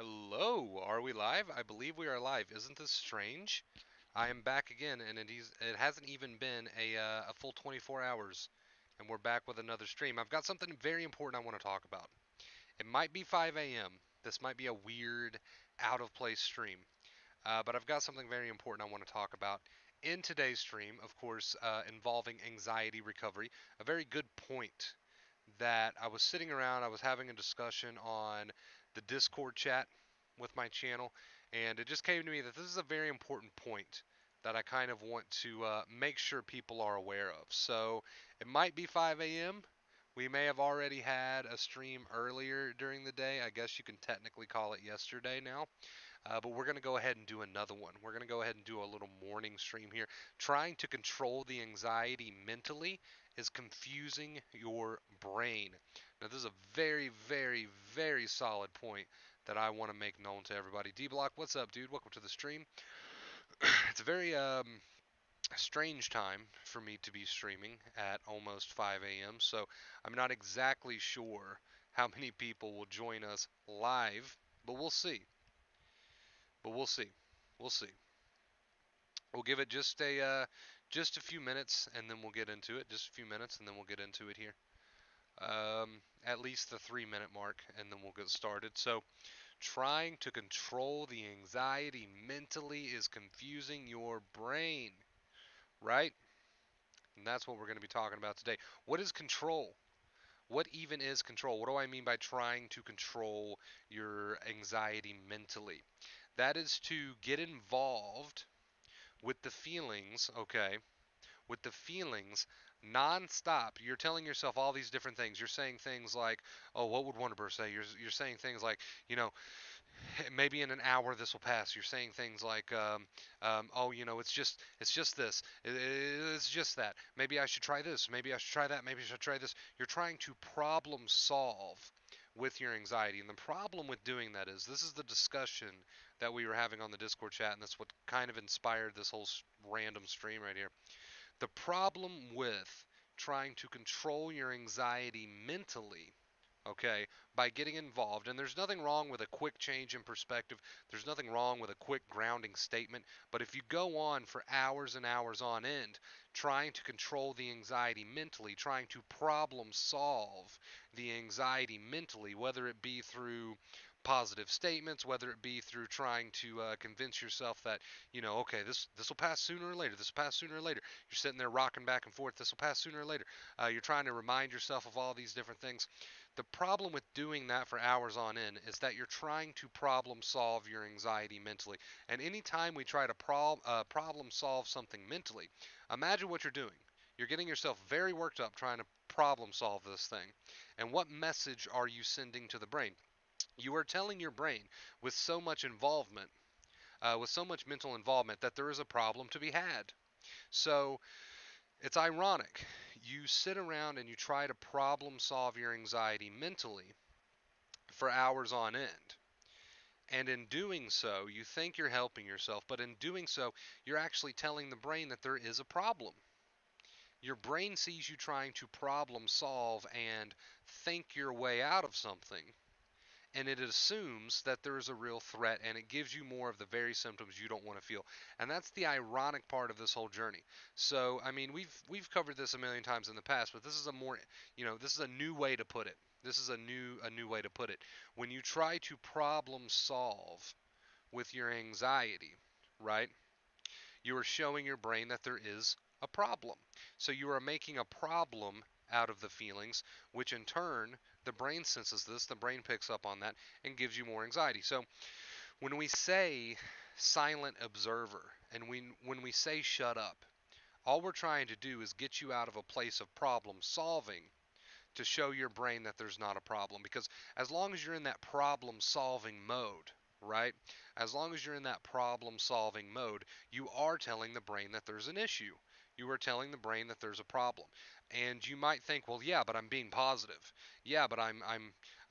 Hello, are we live? I believe we are live. Isn't this strange? I am back again, and it hasn't even been a full 24 hours, and we're back with another stream. I've got something very important I want to talk about. It might be 5 a.m. This might be a weird, out of place stream, but I've got something very important I want to talk about in today's stream, of course, involving anxiety recovery. A very good point that I was sitting around, I was having a discussion on the Discord chat with my channel, and it just came to me that this is a very important point that I kind of want to make sure people are aware of. So it might be 5 a.m. We may have already had a stream earlier during the day. I guess you can technically call it yesterday now. But we're going to go ahead and do another one. We're going to go ahead and do a little morning stream here. Trying to control the anxiety mentally is confusing your brain. Now, this is a very, very, very solid point that I want to make known to everybody. D Block, what's up, dude? Welcome to the stream. It's a very strange time for me to be streaming at almost 5 a.m., so I'm not exactly sure how many people will join us live, but we'll see. But we'll see. We'll see. We'll give it just a few minutes, and then we'll get into it. Just a few minutes, and then we'll get into it here. At least the 3 minute mark, and then we'll get started. So, trying to control the anxiety mentally is confusing your brain, right? And that's what we're going to be talking about today. What is control? What even is control? What do I mean by trying to control your anxiety mentally? That is to get involved with the feelings, okay, with the feelings nonstop. You're telling yourself all these different things. You're saying things like, "Oh, what would Wonderburst say?" You're saying things like, you know, maybe in an hour this will pass. You're saying things like, "Oh, it's just this. It's just that. Maybe I should try this. Maybe I should try that. Maybe I should try this." You're trying to problem solve with your anxiety. And the problem with doing that is this is the discussion that we were having on the Discord chat, and that's what kind of inspired this whole random stream right here. The problem with trying to control your anxiety mentally, okay, by getting involved, and there's nothing wrong with a quick change in perspective, there's nothing wrong with a quick grounding statement, but if you go on for hours and hours on end trying to control the anxiety mentally, trying to problem solve the anxiety mentally, whether it be through positive statements, whether it be through trying to convince yourself that, okay, this will pass sooner or later. This will pass sooner or later. You're sitting there rocking back and forth. This will pass sooner or later. You're trying to remind yourself of all these different things. The problem with doing that for hours on end is that you're trying to problem solve your anxiety mentally. And anytime we try to problem solve something mentally, imagine what you're doing. You're getting yourself very worked up trying to problem solve this thing. And what message are you sending to the brain? You are telling your brain with so much involvement, with so much mental involvement, that there is a problem to be had. So it's ironic. You sit around and you try to problem solve your anxiety mentally for hours on end. And in doing so, you think you're helping yourself, but in doing so, you're actually telling the brain that there is a problem. Your brain sees you trying to problem solve and think your way out of something, and it assumes that there is a real threat, and it gives you more of the very symptoms you don't want to feel. And that's the ironic part of this whole journey. So I mean, we've covered this a million times in the past, but this is a more, this is a new way to put it. This is a new way to put it. When you try to problem solve with your anxiety, right, you are showing your brain that there is a problem. So you are making a problem out of the feelings, which in turn, the brain senses this, the brain picks up on that, and gives you more anxiety. So when we say silent observer, and when we say shut up, all we're trying to do is get you out of a place of problem solving to show your brain that there's not a problem. Because as long as you're in that problem solving mode, right? As long as you're in that problem solving mode, you are telling the brain that there's an issue. You are telling the brain that there's a problem. And you might think, well, yeah, but I'm being positive. Yeah, but I'm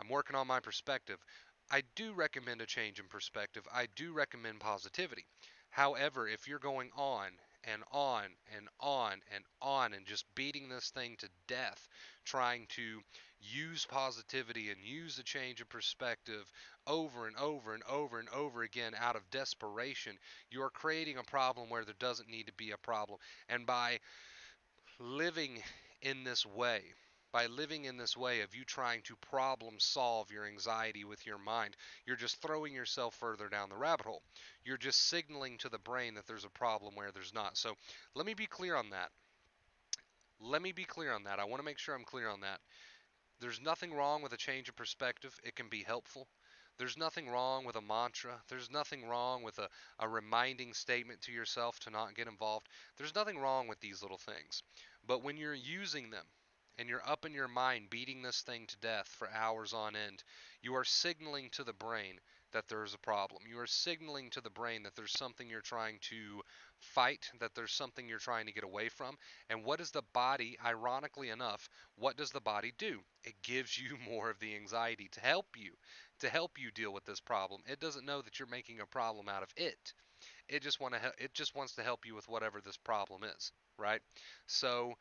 working on my perspective. I do recommend a change in perspective. I do recommend positivity. However, if you're going on and on and on and on and just beating this thing to death, trying to use positivity and use a change of perspective over and over and over and over again out of desperation, you are creating a problem where there doesn't need to be a problem. And living in this way, by living in this way of you trying to problem solve your anxiety with your mind, you're just throwing yourself further down the rabbit hole. You're just signaling to the brain that there's a problem where there's not. So let me be clear on that. Let me be clear on that. I want to make sure I'm clear on that. There's nothing wrong with a change of perspective. It can be helpful. There's nothing wrong with a mantra. There's nothing wrong with a reminding statement to yourself to not get involved. There's nothing wrong with these little things. But when you're using them and you're up in your mind beating this thing to death for hours on end, you are signaling to the brain that there's a problem. You are signaling to the brain that there's something you're trying to fight, that there's something you're trying to get away from. And what is the body, ironically enough, what does the body do? It gives you more of the anxiety to help you deal with this problem. It doesn't know that you're making a problem out of it. It just wants to help you with whatever this problem is, right? So,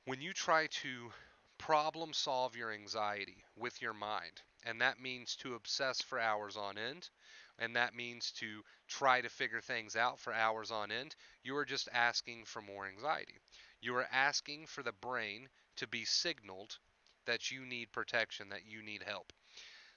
when you try to problem solve your anxiety with your mind, and that means to obsess for hours on end, and that means to try to figure things out for hours on end, you are just asking for more anxiety. You are asking for the brain to be signaled that you need protection, that you need help.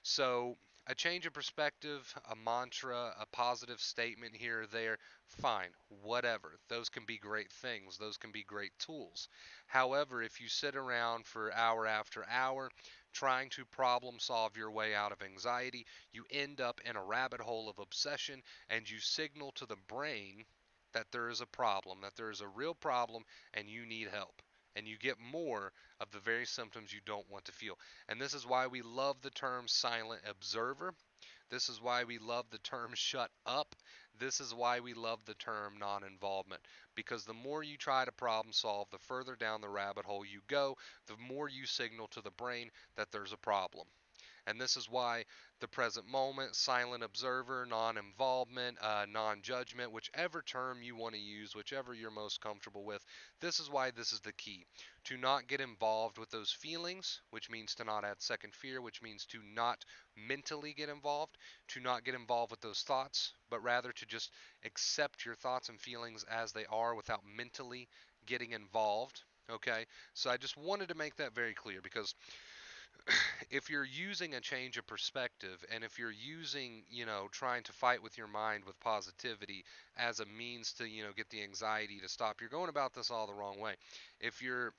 So, a change of perspective, a mantra, a positive statement here or there, fine, whatever. Those can be great things, those can be great tools. However, if you sit around for hour after hour trying to problem solve your way out of anxiety, you end up in a rabbit hole of obsession and you signal to the brain that there is a problem, that there is a real problem, and you need help. And you get more of the very symptoms you don't want to feel. And this is why we love the term silent observer. This is why we love the term shut up. This is why we love the term non involvement. Because the more you try to problem solve, the further down the rabbit hole you go, the more you signal to the brain that there's a problem. And this is why the present moment, silent observer, non involvement, non judgment, whichever term you want to use, whichever you're most comfortable with, this is why this is the key. To not get involved with those feelings, which means to not add second fear, which means to not mentally get involved, to not get involved with those thoughts, but rather to just accept your thoughts and feelings as they are without mentally getting involved. Okay, so I just wanted to make that very clear because if you're using a change of perspective and if you're using, trying to fight with your mind with positivity as a means to, get the anxiety to stop, you're going about this all the wrong way. If you're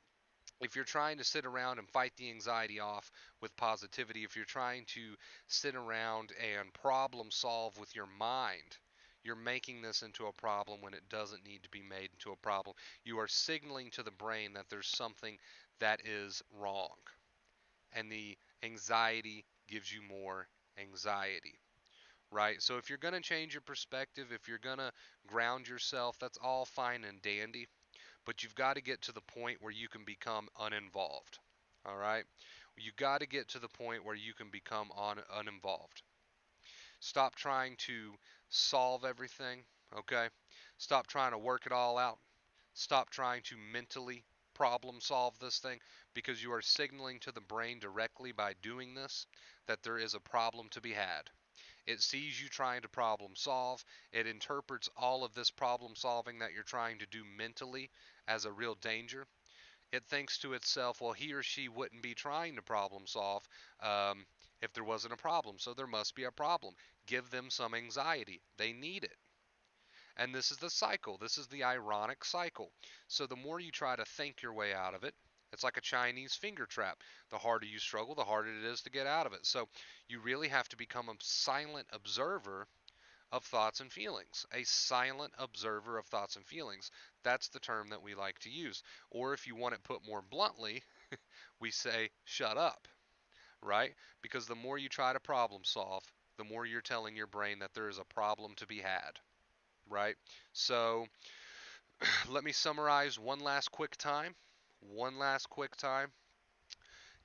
if you're trying to sit around and fight the anxiety off with positivity, if you're trying to sit around and problem solve with your mind, you're making this into a problem when it doesn't need to be made into a problem. You are signaling to the brain that there's something that is wrong, and the anxiety gives you more anxiety, right? So if you're going to change your perspective, if you're going to ground yourself, that's all fine and dandy, but you've got to get to the point where you can become uninvolved. All right? You got to get to the point where you can become uninvolved. Stop trying to solve everything, okay? Stop trying to work it all out. Stop trying to mentally problem solve this thing, because you are signaling to the brain directly by doing this that there is a problem to be had. It sees you trying to problem solve. It interprets all of this problem solving that you're trying to do mentally as a real danger. It thinks to itself, well, he or she wouldn't be trying to problem solve if there wasn't a problem. So there must be a problem. Give them some anxiety. They need it. And this is the cycle. This is the ironic cycle. So the more you try to think your way out of it, it's like a Chinese finger trap. The harder you struggle, the harder it is to get out of it. So you really have to become a silent observer of thoughts and feelings. A silent observer of thoughts and feelings. That's the term that we like to use. Or if you want it put more bluntly, we say shut up, right? Because the more you try to problem solve, the more you're telling your brain that there is a problem to be had, right? So let me summarize one last quick time. One last quick time.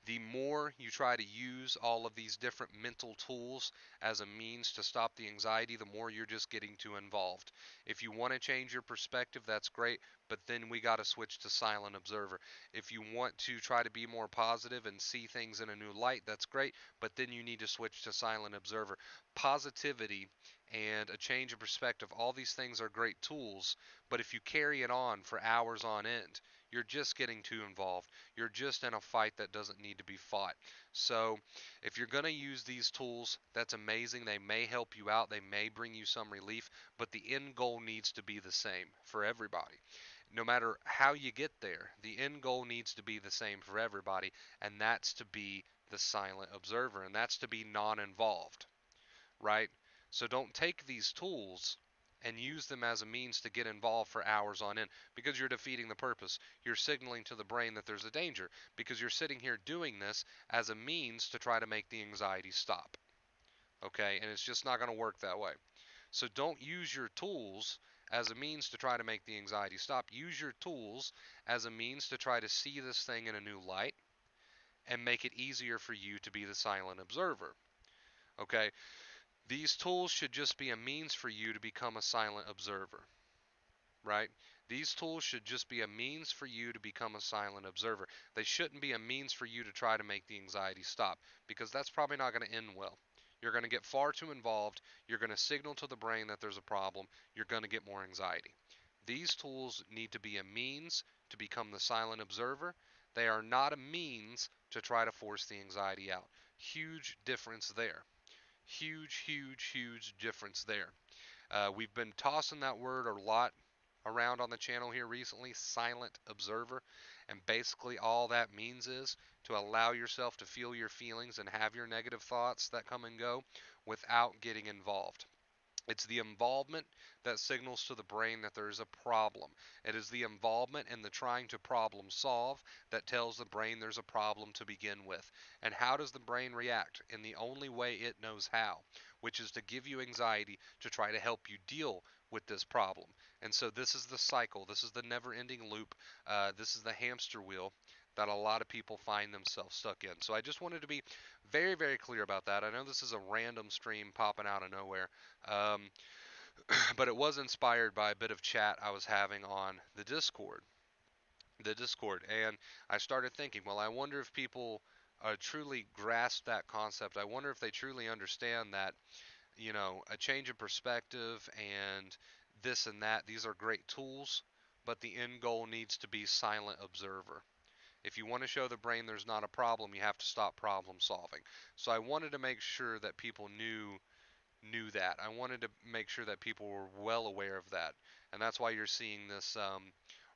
The more you try to use all of these different mental tools as a means to stop the anxiety, the more you're just getting too involved. If you want to change your perspective, that's great, but then we got to switch to silent observer. If you want to try to be more positive and see things in a new light, that's great, but then you need to switch to silent observer. Positivity and a change of perspective, all these things are great tools, but if you carry it on for hours on end, you're just getting too involved. You're just in a fight that doesn't need to be fought. So, if you're going to use these tools, that's amazing. They may help you out, they may bring you some relief, but the end goal needs to be the same for everybody. No matter how you get there, the end goal needs to be the same for everybody, and that's to be the silent observer, and that's to be non involved, right? So don't take these tools and use them as a means to get involved for hours on end because you're defeating the purpose. You're signaling to the brain that there's a danger because you're sitting here doing this as a means to try to make the anxiety stop. Okay? And it's just not going to work that way. So don't use your tools as a means to try to make the anxiety stop. Use your tools as a means to try to see this thing in a new light and make it easier for you to be the silent observer. Okay? These tools should just be a means for you to become a silent observer, right? These tools should just be a means for you to become a silent observer. They shouldn't be a means for you to try to make the anxiety stop because that's probably not going to end well. You're going to get far too involved. You're going to signal to the brain that there's a problem. You're going to get more anxiety. These tools need to be a means to become the silent observer. They are not a means to try to force the anxiety out. Huge difference there. Huge, huge, huge difference there. We've been tossing that word a lot around on the channel here recently, silent observer. And basically, all that means is to allow yourself to feel your feelings and have your negative thoughts that come and go without getting involved. It's the involvement that signals to the brain that there is a problem. It is the involvement and the trying to problem solve that tells the brain there's a problem to begin with. And how does the brain react? In the only way it knows how, which is to give you anxiety to try to help you deal with this problem. And so this is the cycle. This is the never-ending loop. This is the hamster wheel that a lot of people find themselves stuck in. So I just wanted to be very, very clear about that. I know this is a random stream popping out of nowhere. Um, but it was inspired by a bit of chat I was having on the Discord, and I started thinking, well, I wonder if people truly grasp that concept. I wonder if they truly understand that, a change of perspective and this and that, these are great tools, but the end goal needs to be silent observer. If you want to show the brain there's not a problem, you have to stop problem solving. So I wanted to make sure that people knew that. I wanted to make sure that people were well aware of that. And that's why you're seeing this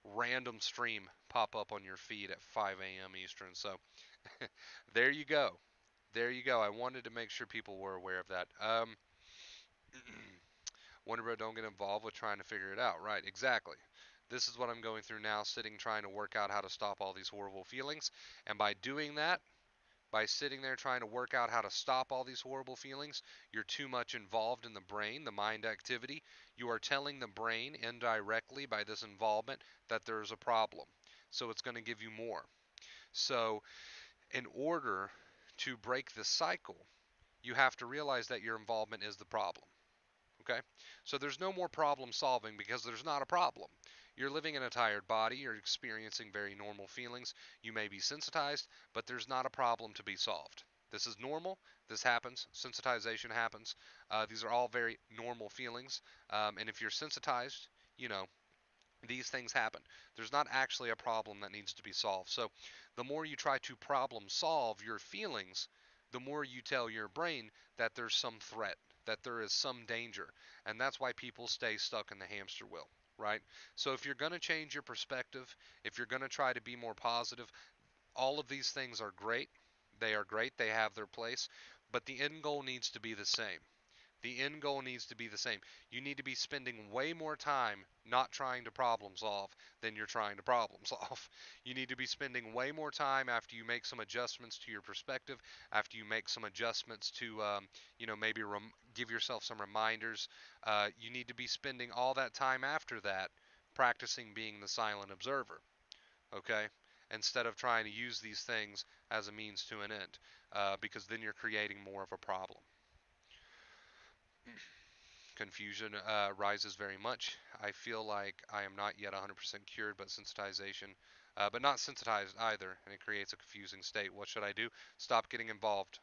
random stream pop up on your feed at 5 a.m. Eastern. So there you go. There you go. I wanted to make sure people were aware of that. Wonder Bro, don't get involved with trying to figure it out. Right, exactly. This is what I'm going through now, sitting trying to work out how to stop all these horrible feelings. And by doing that, by sitting there trying to work out how to stop all these horrible feelings, you're too much involved in the brain, the mind activity. You are telling the brain indirectly by this involvement that there's a problem. So it's going to give you more. So, in order to break this cycle, you have to realize that your involvement is the problem. Okay? So there's no more problem solving because there's not a problem. You're living in a tired body, you're experiencing very normal feelings. You may be sensitized, but there's not a problem to be solved. This is normal. This happens. Sensitization happens. These are all very normal feelings. And if you're sensitized, you know, these things happen. There's not actually a problem that needs to be solved. So the more you try to problem solve your feelings, the more you tell your brain that there's some threat, that there is some danger. And that's why people stay stuck in the hamster wheel, right? So if you're going to change your perspective, if you're going to try to be more positive, all of these things are great. They are great. They have their place. But the end goal needs to be the same. The end goal needs to be the same. You need to be spending way more time not trying to problem solve than you're trying to problem solve. You need to be spending way more time after you make some adjustments to your perspective, after you make some adjustments to, maybe give yourself some reminders. You need to be spending all that time after that practicing being the silent observer, okay? Instead of trying to use these things as a means to an end, because then you're creating more of a problem. Confusion rises very much. I feel like I am not yet 100% cured, but not sensitized either, and it creates a confusing state. What should I do? Stop getting involved.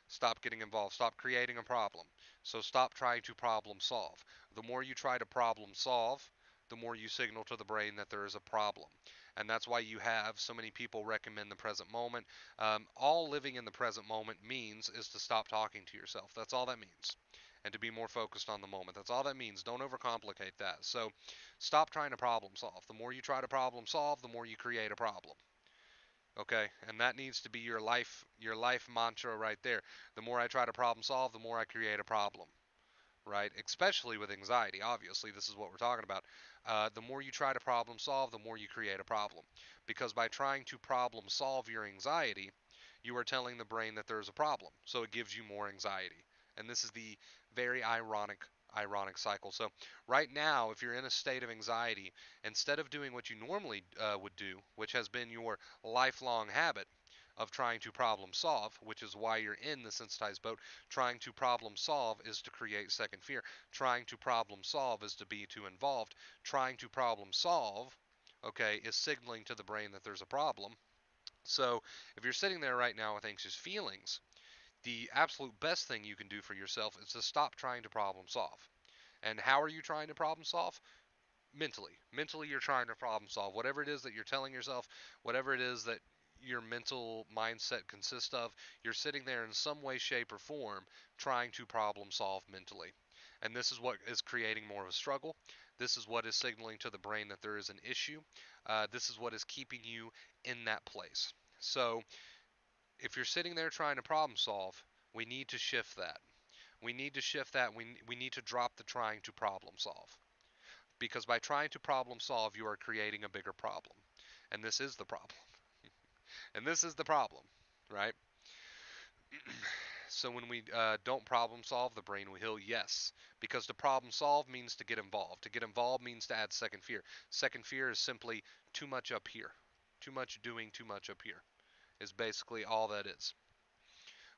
Stop getting involved. Stop creating a problem. So stop trying to problem solve. The more you try to problem solve, the more you signal to the brain that there is a problem. And that's why you have so many people recommend the present moment. All living in the present moment means is to stop talking to yourself. That's all that means. And to be more focused on the moment. That's all that means. Don't overcomplicate that. So stop trying to problem solve. The more you try to problem solve, the more you create a problem. Okay, and that needs to be your life mantra right there. The more I try to problem solve, the more I create a problem, right? Especially with anxiety. Obviously, this is what we're talking about. The more you try to problem solve, the more you create a problem. Because by trying to problem solve your anxiety, you are telling the brain that there's a problem. So it gives you more anxiety. And this is the very ironic cycle. So right now, if you're in a state of anxiety, instead of doing what you normally would do, which has been your lifelong habit of trying to problem solve, which is why you're in the sensitized boat. Trying to problem solve is to create second fear. Trying to problem solve is to be too involved. Trying to problem solve, okay, is signaling to the brain that there's a problem. So if you're sitting there right now with anxious feelings, the absolute best thing you can do for yourself is to stop trying to problem solve. And how are you trying to problem solve? Mentally you're trying to problem solve whatever it is that you're telling yourself, whatever it is that your mental mindset consists of. You're sitting there in some way, shape, or form trying to problem solve mentally, and this is what is creating more of a struggle. This is what is signaling to the brain that there is an issue. This is what is keeping you in that place. So if you're sitting there trying to problem solve, we need to shift that. We need to drop the trying to problem solve, because by trying to problem solve, you are creating a bigger problem. And this is the problem. And this is the problem, right? So when we don't problem solve, the brain will heal, yes. Because to problem solve means to get involved. To get involved means to add second fear. Second fear is simply too much up here. Too much doing, too much up here, is basically all that is.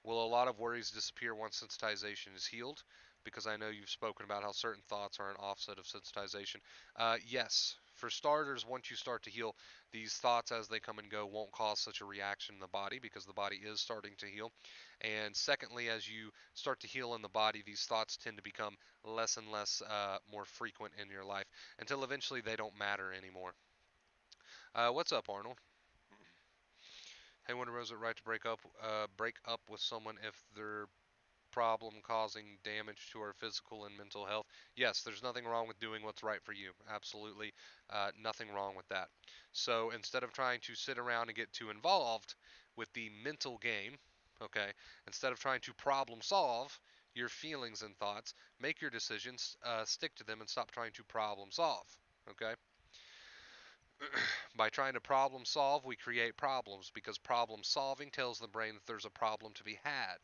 Will a lot of worries disappear once sensitization is healed? Because I know you've spoken about how certain thoughts are an offset of sensitization. Yes. For starters, once you start to heal, these thoughts as they come and go won't cause such a reaction in the body because the body is starting to heal. And secondly, as you start to heal in the body, these thoughts tend to become less and less more frequent in your life until eventually they don't matter anymore. What's up, Arnold? Hey, Wonder Rose, it right to break up with someone if they're problem causing damage to our physical and mental health? Yes, there's nothing wrong with doing what's right for you. Absolutely, nothing wrong with that. So instead of trying to sit around and get too involved with the mental game, okay, instead of trying to problem solve your feelings and thoughts, make your decisions, stick to them, and stop trying to problem solve. Okay? By trying to problem solve, we create problems because problem solving tells the brain that there's a problem to be had,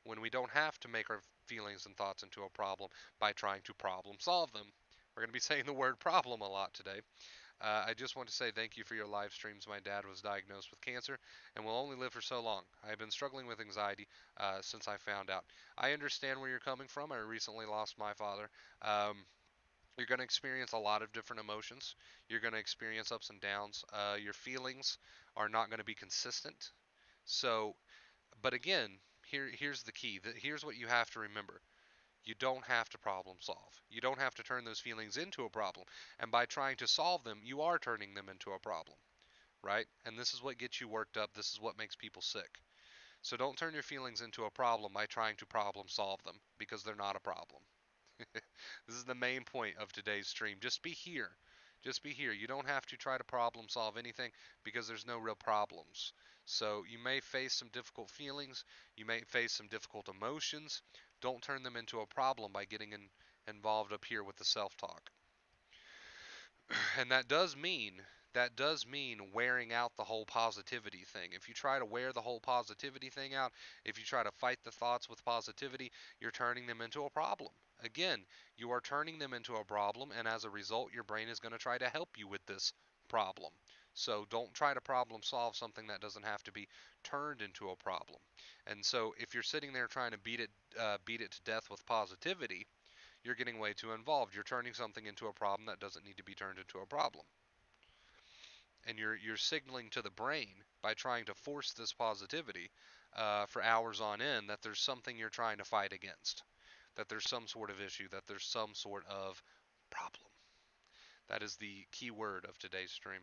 when we don't have to make our feelings and thoughts into a problem by trying to problem solve them. We're going to be saying the word problem a lot today. I just want to say thank you for your live streams. My dad was diagnosed with cancer and will only live for so long. I've been struggling with anxiety since I found out. I understand where you're coming from. I recently lost my father. You're going to experience a lot of different emotions. You're going to experience ups and downs. Your feelings are not going to be consistent. So, but again, here's the key. Here's what you have to remember. You don't have to problem solve. You don't have to turn those feelings into a problem. And by trying to solve them, you are turning them into a problem, right? And this is what gets you worked up. This is what makes people sick. So don't turn your feelings into a problem by trying to problem solve them, because they're not a problem. This is the main point of today's stream. Just be here. Just be here. You don't have to try to problem solve anything because there's no real problems. So you may face some difficult feelings. You may face some difficult emotions. Don't turn them into a problem by getting involved up here with the self-talk. And that does mean wearing out the whole positivity thing. If you try to wear the whole positivity thing out, if you try to fight the thoughts with positivity, you're turning them into a problem. Again, you are turning them into a problem, and as a result, your brain is going to try to help you with this problem. So don't try to problem solve something that doesn't have to be turned into a problem. And so if you're sitting there trying to beat it to death with positivity, you're getting way too involved. You're turning something into a problem that doesn't need to be turned into a problem. And you're signaling to the brain by trying to force this positivity for hours on end that there's something you're trying to fight against, that there's some sort of issue, that there's some sort of problem. That is the key word of today's stream.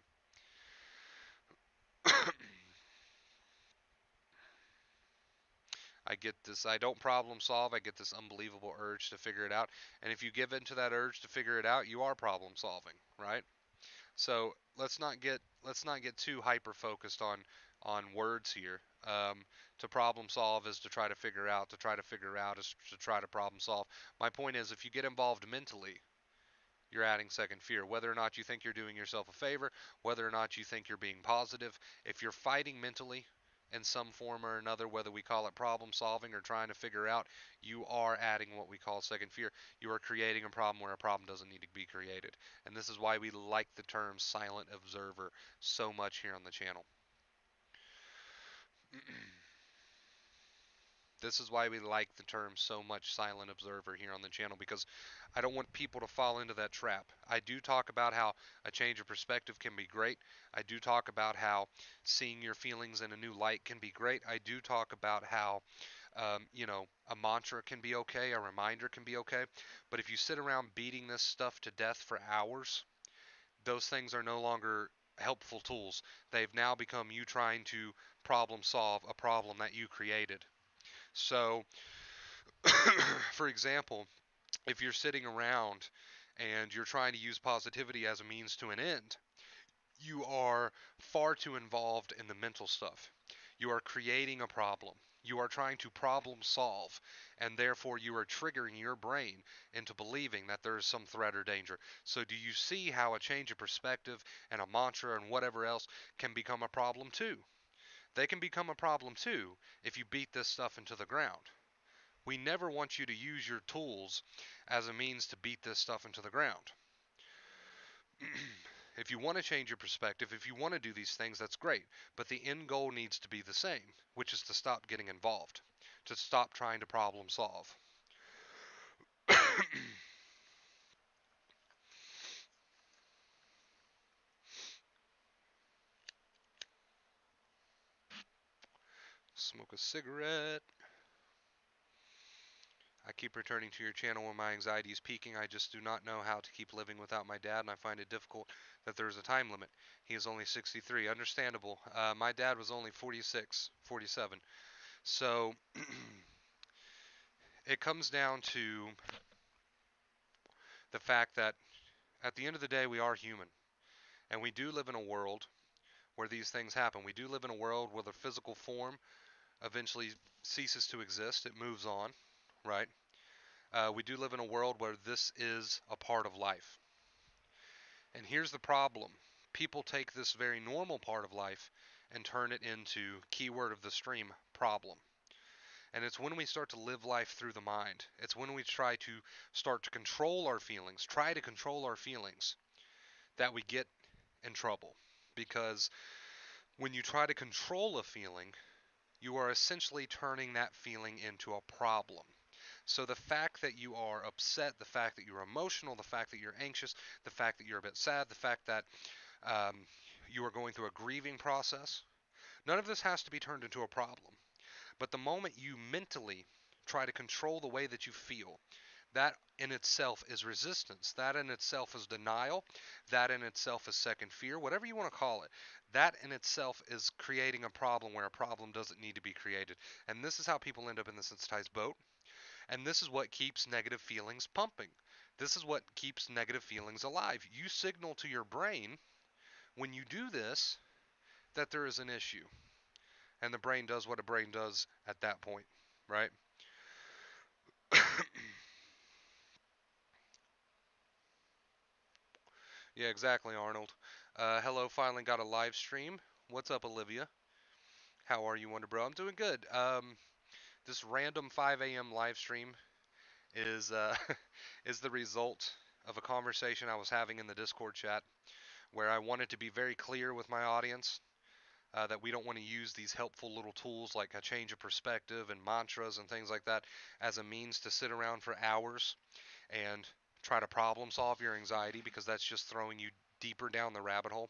I get this. I don't problem solve. I get this unbelievable urge to figure it out. And if you give in to that urge to figure it out, you are problem solving, right? So let's not get too hyper focused on words here. To problem solve is to try to figure out. To try to figure out is to try to problem solve. My point is, if you get involved mentally, you're adding second fear. Whether or not you think you're doing yourself a favor, whether or not you think you're being positive, if you're fighting mentally in some form or another, whether we call it problem solving or trying to figure out, you are adding what we call second fear. You are creating a problem where a problem doesn't need to be created. And this is why we like the term silent observer so much here on the channel. This is why we like the term so much silent observer here on the channel, because I don't want people to fall into that trap. I do talk about how a change of perspective can be great. I do talk about how seeing your feelings in a new light can be great. I do talk about how a mantra can be okay, a reminder can be okay. But if you sit around beating this stuff to death for hours, those things are no longer helpful tools. They've now become you trying to problem solve a problem that you created. So, for example, if you're sitting around and you're trying to use positivity as a means to an end, you are far too involved in the mental stuff. You are creating a problem. You are trying to problem solve, and therefore you are triggering your brain into believing that there is some threat or danger. So, do you see how a change of perspective and a mantra and whatever else can become a problem too? They can become a problem too if you beat this stuff into the ground. We never want you to use your tools as a means to beat this stuff into the ground. If you want to change your perspective, if you want to do these things, that's great. But the end goal needs to be the same, which is to stop getting involved, to stop trying to problem solve. Smoke a cigarette. I keep returning to your channel when my anxiety is peaking. I just do not know how to keep living without my dad, and I find it difficult that there is a time limit. He is only 63. Understandable. My dad was only 46, 47. So it comes down to the fact that at the end of the day, we are human. And we do live in a world where these things happen. We do live in a world where the physical form eventually ceases to exist, it moves on, right? We do live in a world where this is a part of life. And here's the problem: people take this very normal part of life and turn it into, keyword of the stream, problem. And it's when we start to live life through the mind, it's when we try to start to control our feelings, try to control our feelings, that we get in trouble. Because when you try to control a feeling, you are essentially turning that feeling into a problem. So the fact that you are upset, the fact that you're emotional, the fact that you're anxious, the fact that you're a bit sad, the fact that um, you are going through a grieving process, none of this has to be turned into a problem. But the moment you mentally try to control the way that you feel, that in itself is resistance. That in itself is denial. That in itself is second fear, whatever you want to call it. That in itself is creating a problem where a problem doesn't need to be created. And this is how people end up in the sensitized boat. And this is what keeps negative feelings pumping. This is what keeps negative feelings alive. You signal to your brain when you do this that there is an issue. And the brain does what a brain does at that point, right? Yeah, exactly, Arnold. Hello, finally got a live stream. What's up, Olivia? How are you, Wonder Bro? I'm doing good. This random 5 a.m. live stream is is the result of a conversation I was having in the Discord chat where I wanted to be very clear with my audience that we don't want to use these helpful little tools like a change of perspective and mantras and things like that as a means to sit around for hours and try to problem solve your anxiety, because that's just throwing you deeper down the rabbit hole.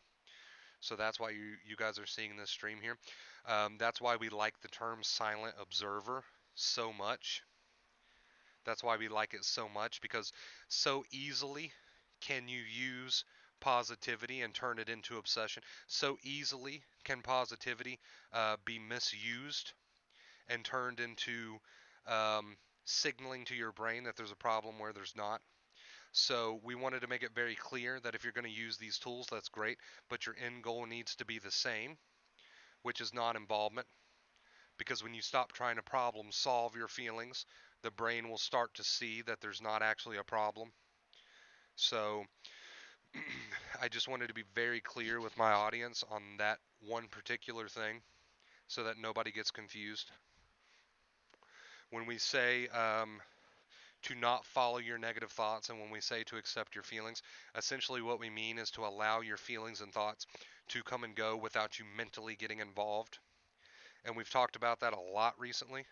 So that's why you guys are seeing this stream here. That's why we like the term silent observer so much. That's why we like it so much, because so easily can you use positivity and turn it into obsession. So easily can positivity be misused and turned into um, signaling to your brain that there's a problem where there's not. So we wanted to make it very clear that if you're going to use these tools, that's great, but your end goal needs to be the same, which is non-involvement. Because when you stop trying to problem solve your feelings, the brain will start to see that there's not actually a problem. So I just wanted to be very clear with my audience on that one particular thing so that nobody gets confused. When we say to not follow your negative thoughts, and when we say to accept your feelings, essentially what we mean is to allow your feelings and thoughts to come and go without you mentally getting involved. And we've talked about that a lot recently,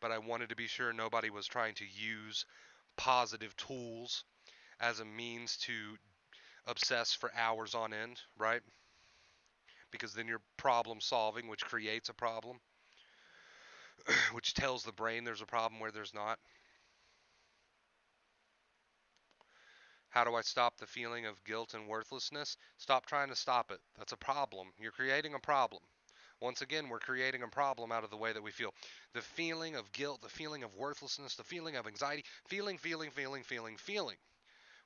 but I wanted to be sure nobody was trying to use positive tools as a means to obsess for hours on end, right? Because then you're problem solving, which creates a problem, which tells the brain there's a problem where there's not. How do I stop the feeling of guilt and worthlessness? Stop trying to stop it. That's a problem. You're creating a problem. Once again, we're creating a problem out of the way that we feel. The feeling of guilt, the feeling of worthlessness, the feeling of anxiety, feeling.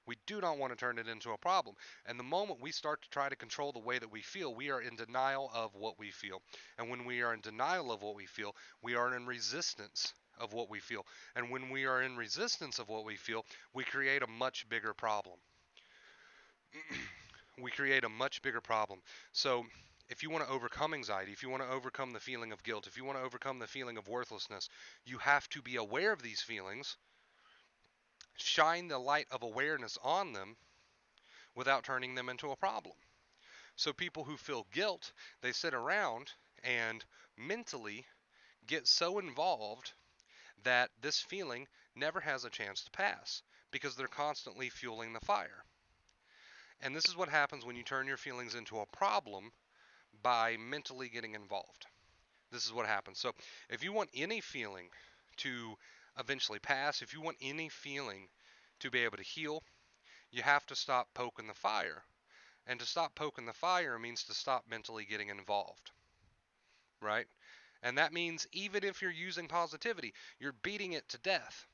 We do not want to turn it into a problem. And the moment we start to try to control the way that we feel, we are in denial of what we feel. And when we are in denial of what we feel, we are in resistance of what we feel. And when we are in resistance of what we feel, we create a much bigger problem. We create a much bigger problem. So, if you want to overcome anxiety, if you want to overcome the feeling of guilt, if you want to overcome the feeling of worthlessness, you have to be aware of these feelings, shine the light of awareness on them without turning them into a problem. So people who feel guilt, they sit around and mentally get so involved that this feeling never has a chance to pass because they're constantly fueling the fire. And this is what happens when you turn your feelings into a problem by mentally getting involved. This is what happens. So if you want any feeling to eventually pass, if you want any feeling to be able to heal, you have to stop poking the fire. And to stop poking the fire means to stop mentally getting involved, right? And that means even if you're using positivity, you're beating it to death.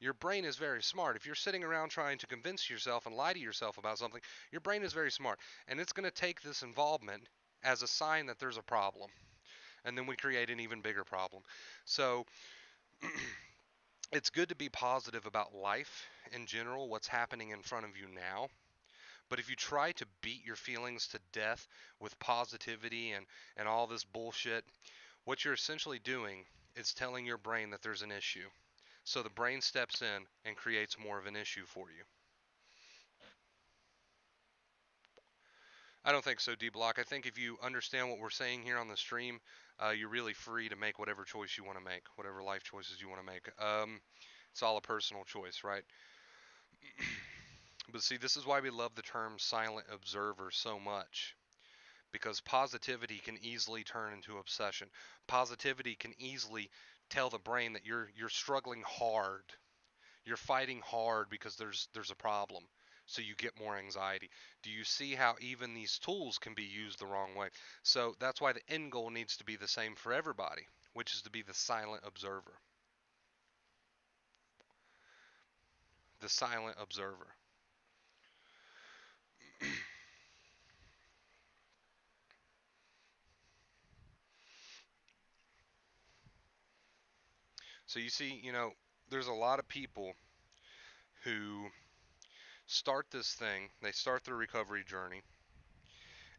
Your brain is very smart. If you're sitting around trying to convince yourself and lie to yourself about something, your brain is very smart. And it's going to take this involvement as a sign that there's a problem. And then we create an even bigger problem. So it's good to be positive about life in general, what's happening in front of you now. But if you try to beat your feelings to death with positivity and all this bullshit, what you're essentially doing is telling your brain that there's an issue. So the brain steps in and creates more of an issue for you. I don't think so, D Block. I think if you understand what we're saying here on the stream, you're really free to make whatever choice you want to make, whatever life choices you want to make. It's all a personal choice, right? But see, this is why we love the term silent observer so much. Because positivity can easily turn into obsession. Positivity can easily tell the brain that you're struggling hard. You're fighting hard because there's a problem. So you get more anxiety. Do you see how even these tools can be used the wrong way? So that's why the end goal needs to be the same for everybody, which is to be the silent observer. The silent observer. So you see, there's a lot of people who start this thing, they start their recovery journey,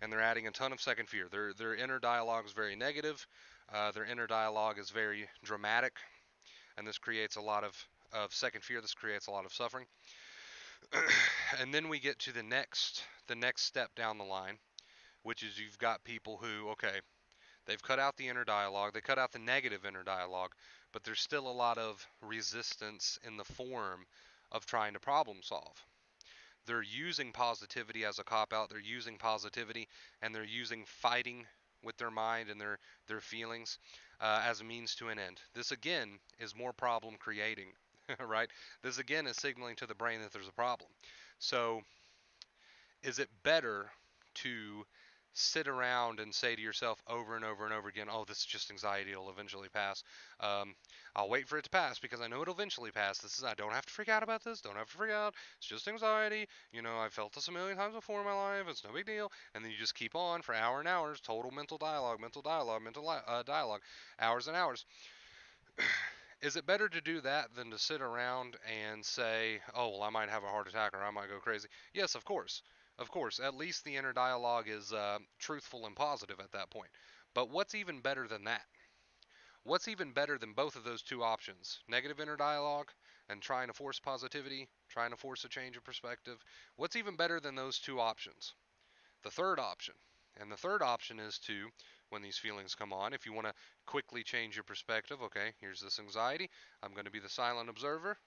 and they're adding a ton of second fear. Their inner dialogue is very negative. Their inner dialogue is very dramatic, and this creates a lot of second fear. This creates a lot of suffering. And then we get to the next the next step down the line, which is you've got people who, okay, they've cut out the inner dialogue, they cut out the negative inner dialogue, but there's still a lot of resistance in the form of trying to problem solve. They're using positivity as a cop out. They're using positivity and they're using fighting with their mind and their feelings as a means to an end. This again is more problem creating, right? This again is signaling to the brain that there's a problem. So is it better to sit around and say to yourself over and over and over again, oh, this is just anxiety, it'll eventually pass. Um, I'll wait for it to pass because I know it'll eventually pass. I don't have to freak out about this, don't have to freak out. It's just anxiety. I've felt this a million times before in my life. It's no big deal. And then you just keep on for hours and hours, total mental dialogue, dialogue, hours and hours. Is it better to do that than to sit around and say, oh, well, I might have a heart attack or I might go crazy? Yes, of course. Of course. At least the inner dialogue is truthful and positive at that point. But what's even better than that? What's even better than both of those two options? Negative inner dialogue and trying to force positivity, trying to force a change of perspective. What's even better than those two options? The third option. And the third option is to, when these feelings come on, if you want to quickly change your perspective, okay, here's this anxiety. I'm going to be the silent observer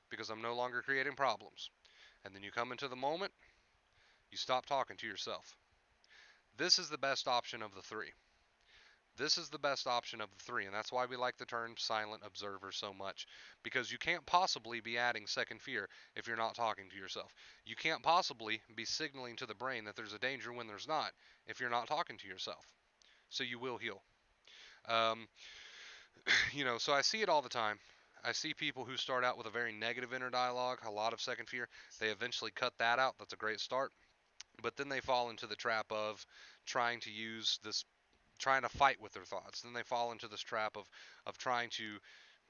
because I'm no longer creating problems. And then you come into the moment, you stop talking to yourself. This is the best option of the three. This is the best option of the three, and that's why we like the term silent observer so much, because you can't possibly be adding second fear if you're not talking to yourself. You can't possibly be signaling to the brain that there's a danger when there's not if you're not talking to yourself. So you will heal. Um, so I see it all the time. I see people who start out with a very negative inner dialogue, a lot of second fear. They eventually cut that out. That's a great start. But then they fall into the trap of trying to use this trying to fight with their thoughts. Then they fall into this trap of trying to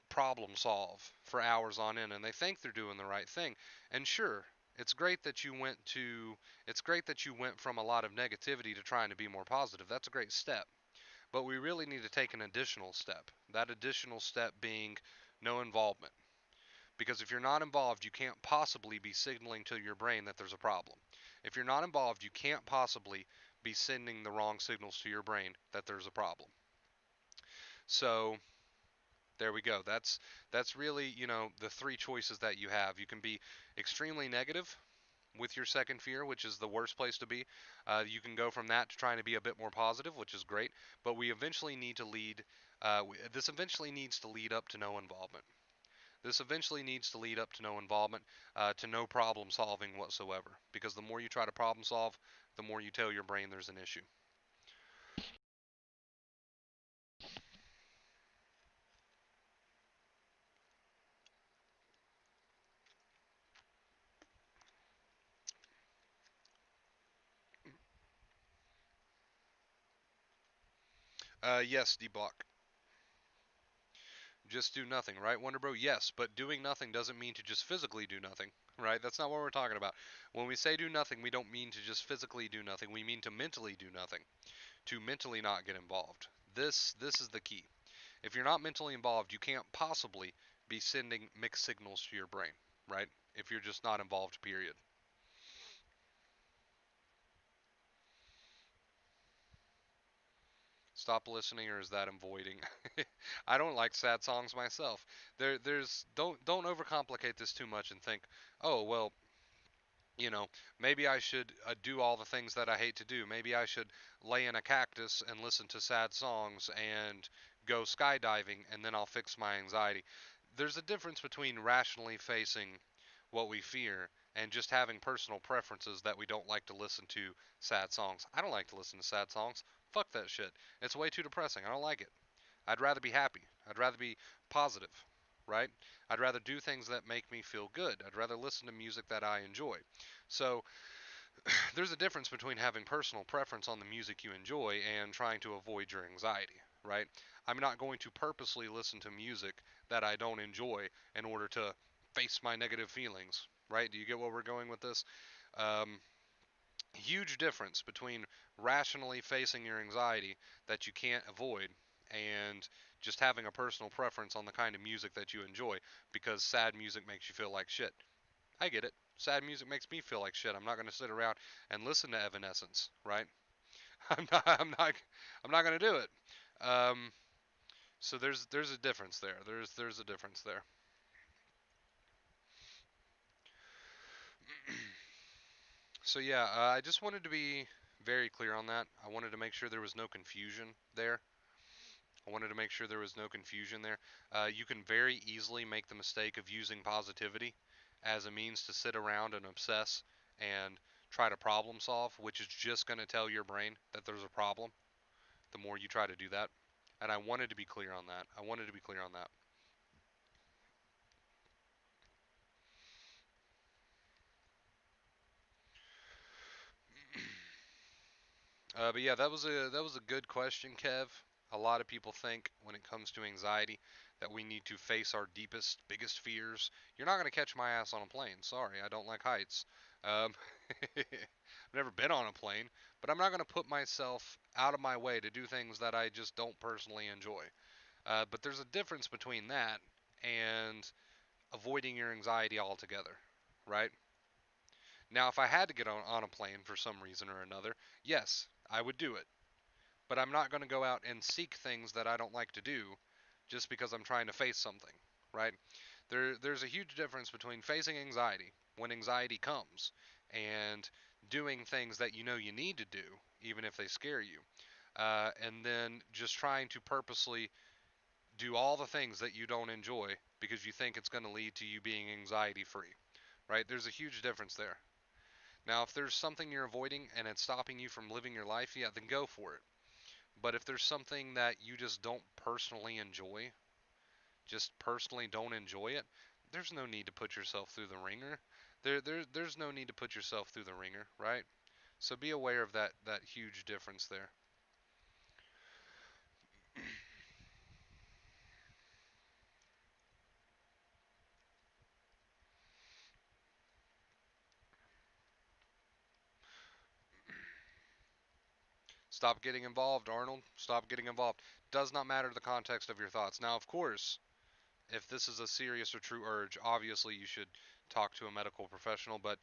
problem solve for hours on end, and they think they're doing the right thing. And sure, it's great that you went to it's great that you went from a lot of negativity to trying to be more positive. That's a great step. But we really need to take an additional step. That additional step being no involvement. Because if you're not involved, you can't possibly be signaling to your brain that there's a problem. If you're not involved, you can't possibly be sending the wrong signals to your brain that there's a problem. So there we go. That's really, the three choices that you have. You can be extremely negative with your second fear, which is the worst place to be. You can go from that to trying to be a bit more positive, which is great. But we eventually need to lead. This eventually needs to lead up to no involvement. This eventually needs to lead up to no involvement, to no problem solving whatsoever. Because the more you try to problem solve, the more you tell your brain there's an issue. Yes, D-Block. Just do nothing, right, Wonder Bro? Yes, but doing nothing doesn't mean to just physically do nothing, right? That's not what we're talking about. When we say do nothing, we don't mean to just physically do nothing. We mean to mentally do nothing, to mentally not get involved. This is the key. If you're not mentally involved, you can't possibly be sending mixed signals to your brain, right? If you're just not involved, period. Stop listening, or is that avoiding? I don't like sad songs myself. There's don't overcomplicate this too much and think, oh well, you know, maybe I should do all the things that I hate to do. Maybe I should lay in a cactus and listen to sad songs and go skydiving, and then I'll fix my anxiety. There's a difference between rationally facing what we fear and just having personal preferences that we don't like to listen to sad songs. I don't like to listen to sad songs. Fuck that shit. It's way too depressing. I don't like it. I'd rather be happy. I'd rather be positive, right? I'd rather do things that make me feel good. I'd rather listen to music that I enjoy. So there's a difference between having personal preference on the music you enjoy and trying to avoid your anxiety, right? I'm not going to purposely listen to music that I don't enjoy in order to face my negative feelings, right? Do you get where we're going with this? Um, Huge difference between rationally facing your anxiety that you can't avoid and just having a personal preference on the kind of music that you enjoy because sad music makes you feel like shit. I get it. Sad music makes me feel like shit. I'm not gonna sit around and listen to Evanescence, right? I'm not. I'm not. I'm not gonna do it. Um, so there's a difference there. There's a difference there. So yeah, I just wanted to be very clear on that. I wanted to make sure there was no confusion there. I wanted to make sure there was no confusion there. You can very easily make the mistake of using positivity as a means to sit around and obsess and try to problem solve, which is just going to tell your brain that there's a problem the more you try to do that. And I wanted to be clear on that. I wanted to be clear on that. But yeah, that was a good question, Kev. A lot of people think when it comes to anxiety that we need to face our deepest, biggest fears. You're not gonna catch my ass on a plane. Sorry, I don't like heights. Um, I've never been on a plane, but I'm not gonna put myself out of my way to do things that I just don't personally enjoy. But there's a difference between that and avoiding your anxiety altogether, right? Now, if I had to get on a plane for some reason or another, yes, I would do it. But I'm not going to go out and seek things that I don't like to do just because I'm trying to face something, right? There's a huge difference between facing anxiety when anxiety comes and doing things that you know you need to do, even if they scare you, and then just trying to purposely do all the things that you don't enjoy because you think it's going to lead to you being anxiety free, right? There's a huge difference there. Now, if there's something you're avoiding and it's stopping you from living your life, yeah, then go for it. But if there's something that you just don't personally enjoy, just personally don't enjoy it, there's no need to put yourself through the ringer. There's no need to put yourself through the ringer, right? So be aware of that huge difference there. Stop getting involved, Arnold. Stop getting involved. Does not matter the context of your thoughts. Now, of course, if this is a serious or true urge, obviously you should talk to a medical professional. But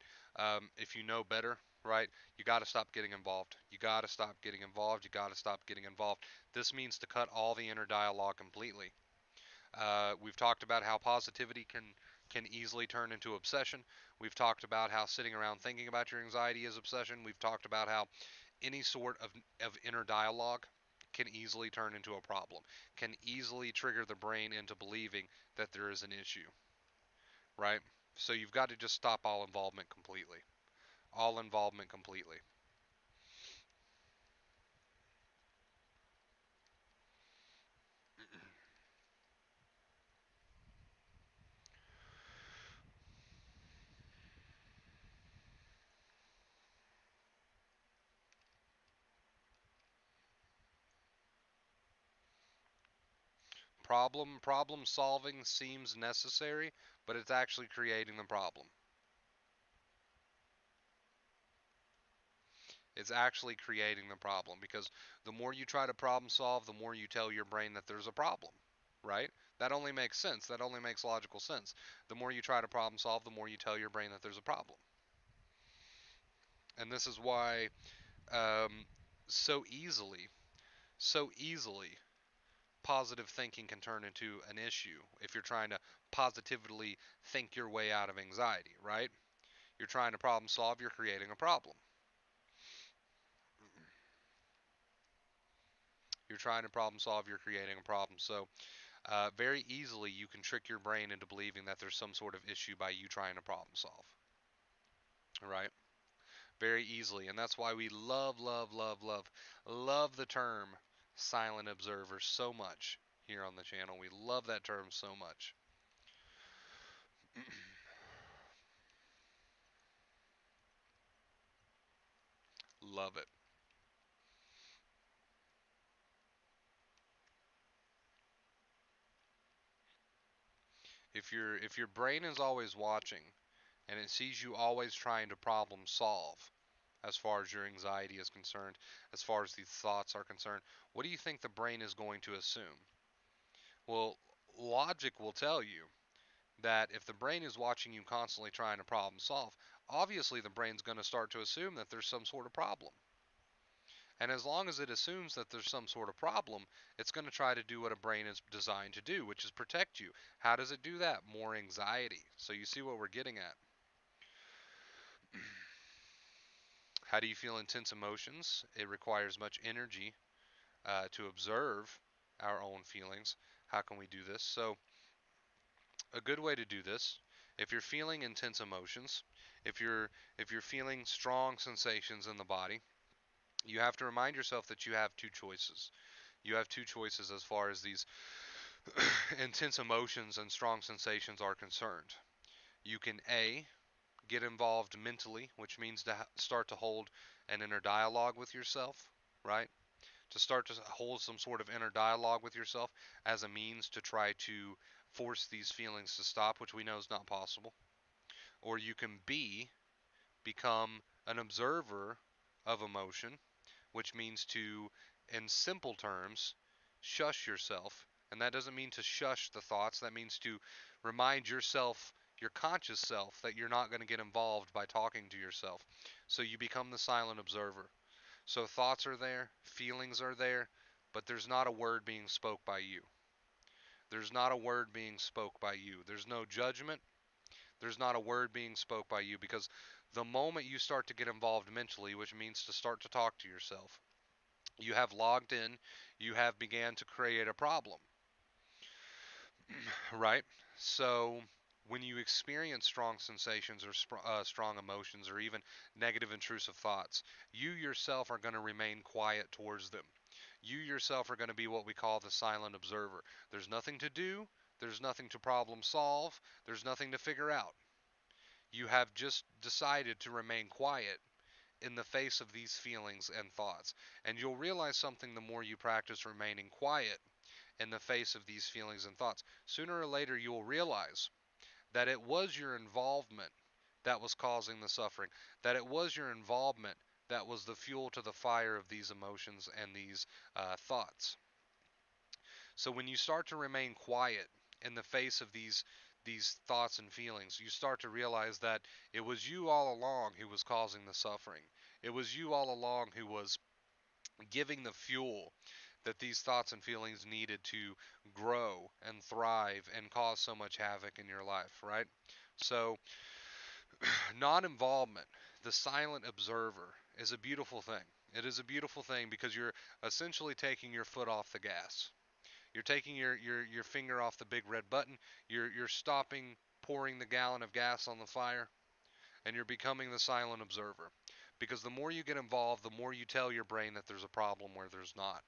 if you know better, right, you got to stop getting involved. You got to stop getting involved. You got to stop getting involved. This means to cut all the inner dialogue completely. We've talked about how positivity can easily turn into obsession. We've talked about how sitting around thinking about your anxiety is obsession. We've talked about how any sort of inner dialogue can easily turn into a problem, can easily trigger the brain into believing that there is an issue, right? So you've got to just stop all involvement completely. All involvement completely. Problem solving seems necessary, but it's actually creating the problem. It's actually creating the problem because the more you try to problem solve, the more you tell your brain that there's a problem, right? That only makes sense. That only makes logical sense. The more you try to problem solve, the more you tell your brain that there's a problem. And this is why um, so easily, so easily, positive thinking can turn into an issue if you're trying to positively think your way out of anxiety, right? You're trying to problem solve, you're creating a problem. You're trying to problem solve, you're creating a problem. So, very easily, you can trick your brain into believing that there's some sort of issue by you trying to problem solve, right? Very easily. And that's why we love, love, love, love, love the term silent observer so much here on the channel. We love that term so much. Love it. If your brain is always watching and it sees you always trying to problem solve as far as your anxiety is concerned, as far as these thoughts are concerned, what do you think the brain is going to assume? Well, logic will tell you that if the brain is watching you constantly trying to problem solve, obviously the brain's going to start to assume that there's some sort of problem. And as long as it assumes that there's some sort of problem, it's going to try to do what a brain is designed to do, which is protect you. How does it do that? More anxiety. So you see what we're getting at. How do you feel intense emotions? It requires much energy to observe our own feelings. How can we do this? So a good way to do this, if you're feeling intense emotions, if you're if you're feeling strong sensations in the body, you have to remind yourself that you have two choices. You have two choices as far as these intense emotions and strong sensations are concerned. You can A, get involved mentally, which means to start to hold an inner dialogue with yourself, right? To start to hold some sort of inner dialogue with yourself as a means to try to force these feelings to stop, which we know is not possible. Or you can B, become an observer of emotion, which means to, in simple terms, shush yourself. And that doesn't mean to shush the thoughts, that means to remind yourself, your conscious self, that you're not going to get involved by talking to yourself. So you become the silent observer. So thoughts are there, feelings are there, but there's not a word being spoke by you. There's not a word being spoke by you. There's no judgment. There's not a word being spoke by you, because the moment you start to get involved mentally, which means to start to talk to yourself, you have logged in, you have began to create a problem, right? So when you experience strong sensations or strong emotions or even negative intrusive thoughts, you yourself are going to remain quiet towards them. You yourself are going to be what we call the silent observer. There's nothing to do, there's nothing to problem solve, there's nothing to figure out. You have just decided to remain quiet in the face of these feelings and thoughts. And you'll realize something the more you practice remaining quiet in the face of these feelings and thoughts. Sooner or later, you will realize that it was your involvement that was causing the suffering, that it was your involvement that was the fuel to the fire of these emotions and these thoughts. So when you start to remain quiet in the face of these thoughts and feelings, you start to realize that it was you all along who was causing the suffering. It was you all along who was giving the fuel that these thoughts and feelings needed to grow and thrive and cause so much havoc in your life, right? So, non involvement, the silent observer, is a beautiful thing. It is a beautiful thing because you're essentially taking your foot off the gas. You're taking your finger off the big red button. You're stopping pouring the gallon of gas on the fire, and you're becoming the silent observer. Because the more you get involved, the more you tell your brain that there's a problem where there's not.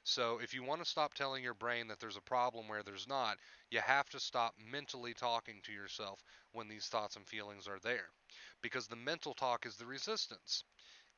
So if you want to stop telling your brain that there's a problem where there's not, you have to stop mentally talking to yourself when these thoughts and feelings are there. Because the mental talk is the resistance.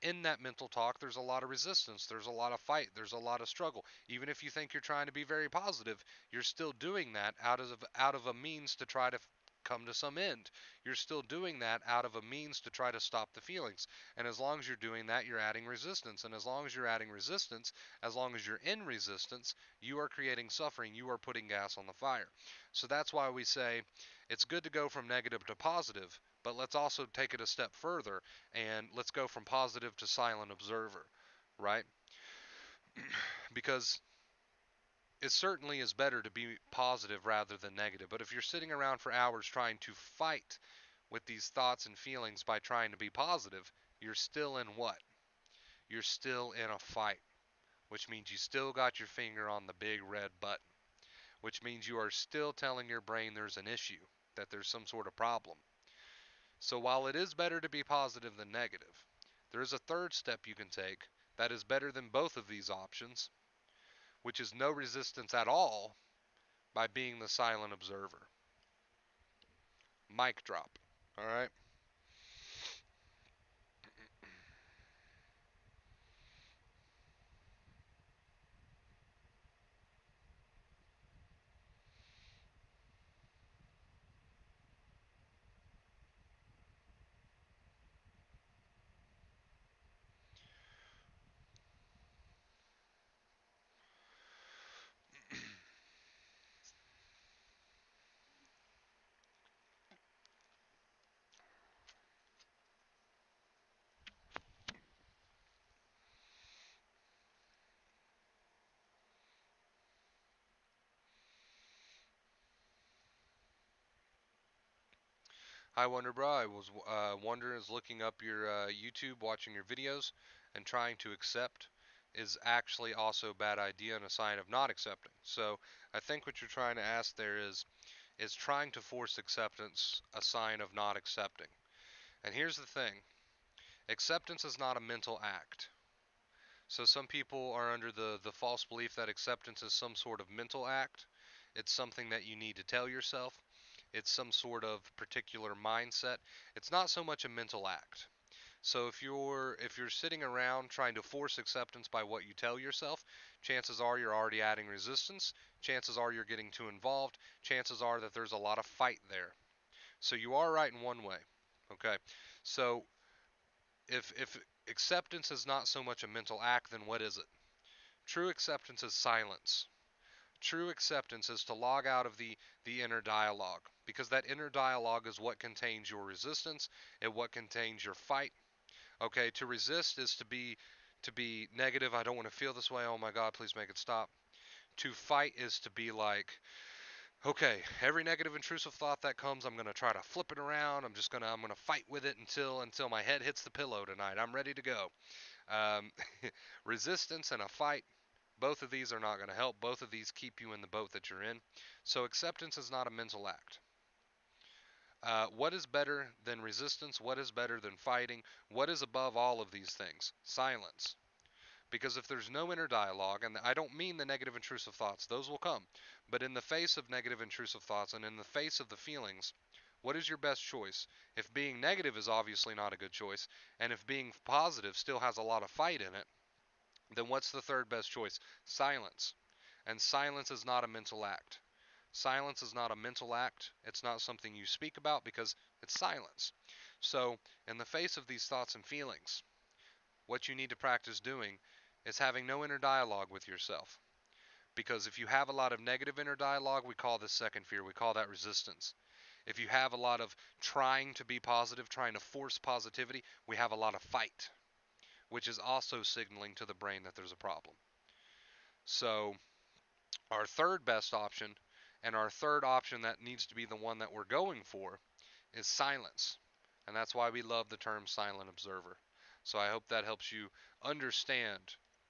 In that mental talk, there's a lot of resistance, there's a lot of fight, there's a lot of struggle. Even if you think you're trying to be very positive, you're still doing that out of a means to try to come to some end. You're still doing that out of a means to try to stop the feelings. And as long as you're doing that, you're adding resistance. And as long as you're adding resistance, as long as you're in resistance, you are creating suffering. You are putting gas on the fire. So that's why we say it's good to go from negative to positive, but let's also take it a step further and let's go from positive to silent observer, right? Because it certainly is better to be positive rather than negative. But if you're sitting around for hours trying to fight with these thoughts and feelings by trying to be positive, you're still in what? You're still in a fight, which means you still got your finger on the big red button, which means you are still telling your brain there's an issue, that there's some sort of problem. So while it is better to be positive than negative, there is a third step you can take that is better than both of these options, which is no resistance at all by being the silent observer. Mic drop. All right. Hi, Wonder Bra. I was wondering, is looking up your YouTube, watching your videos, and trying to accept is actually also a bad idea and a sign of not accepting. So I think what you're trying to ask there is trying to force acceptance a sign of not accepting? And here's the thing: acceptance is not a mental act. So some people are under the false belief that acceptance is some sort of mental act. It's something that you need to tell yourself. It's some sort of particular mindset. It's not so much a mental act. So if you're sitting around trying to force acceptance by what you tell yourself, chances are you're already adding resistance. Chances are you're getting too involved. Chances are that there's a lot of fight there. So you are right in one way. Okay. So if acceptance is not so much a mental act, then what is it? True acceptance is silence. True acceptance is to log out of the inner dialogue, because that inner dialogue is what contains your resistance and what contains your fight. Okay, to resist is to be negative. I don't want to feel this way. Oh my God, please make it stop. To fight is to be like, okay, every negative intrusive thought that comes, I'm gonna try to flip it around. I'm gonna fight with it until my head hits the pillow tonight. I'm ready to go. Um, resistance and a fight, both of these are not going to help. Both of these keep you in the boat that you're in. So acceptance is not a mental act. What is better than resistance? What is better than fighting? What is above all of these things? Silence. Because if there's no inner dialogue, and I don't mean the negative intrusive thoughts, those will come, but in the face of negative intrusive thoughts and in the face of the feelings, what is your best choice? If being negative is obviously not a good choice, and if being positive still has a lot of fight in it, then what's the third best choice? Silence. And silence is not a mental act. Silence is not a mental act. It's not something you speak about because it's silence. So, in the face of these thoughts and feelings, what you need to practice doing is having no inner dialogue with yourself. Because if you have a lot of negative inner dialogue, we call this second fear. We call that resistance. If you have a lot of trying to be positive, trying to force positivity, we have a lot of fight, which is also signaling to the brain that there's a problem. So, our third best option, and our third option that needs to be the one that we're going for, is silence. And that's why we love the term silent observer. So I hope that helps you understand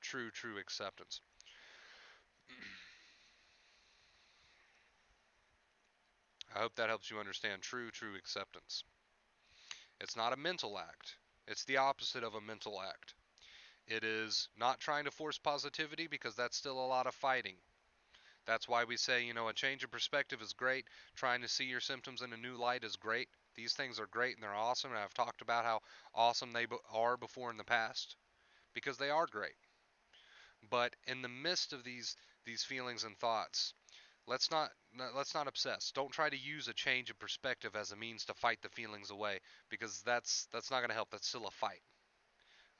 true acceptance. I hope that helps you understand true acceptance. It's not a mental act. It's the opposite of a mental act. It is not trying to force positivity because that's still a lot of fighting. That's why we say, a change of perspective is great. Trying to see your symptoms in a new light is great. These things are great and they're awesome. And I've talked about how awesome they are before in the past because they are great. But in the midst of these feelings and thoughts, let's not obsess. Don't try to use a change of perspective as a means to fight the feelings away because that's not going to help. That's still a fight.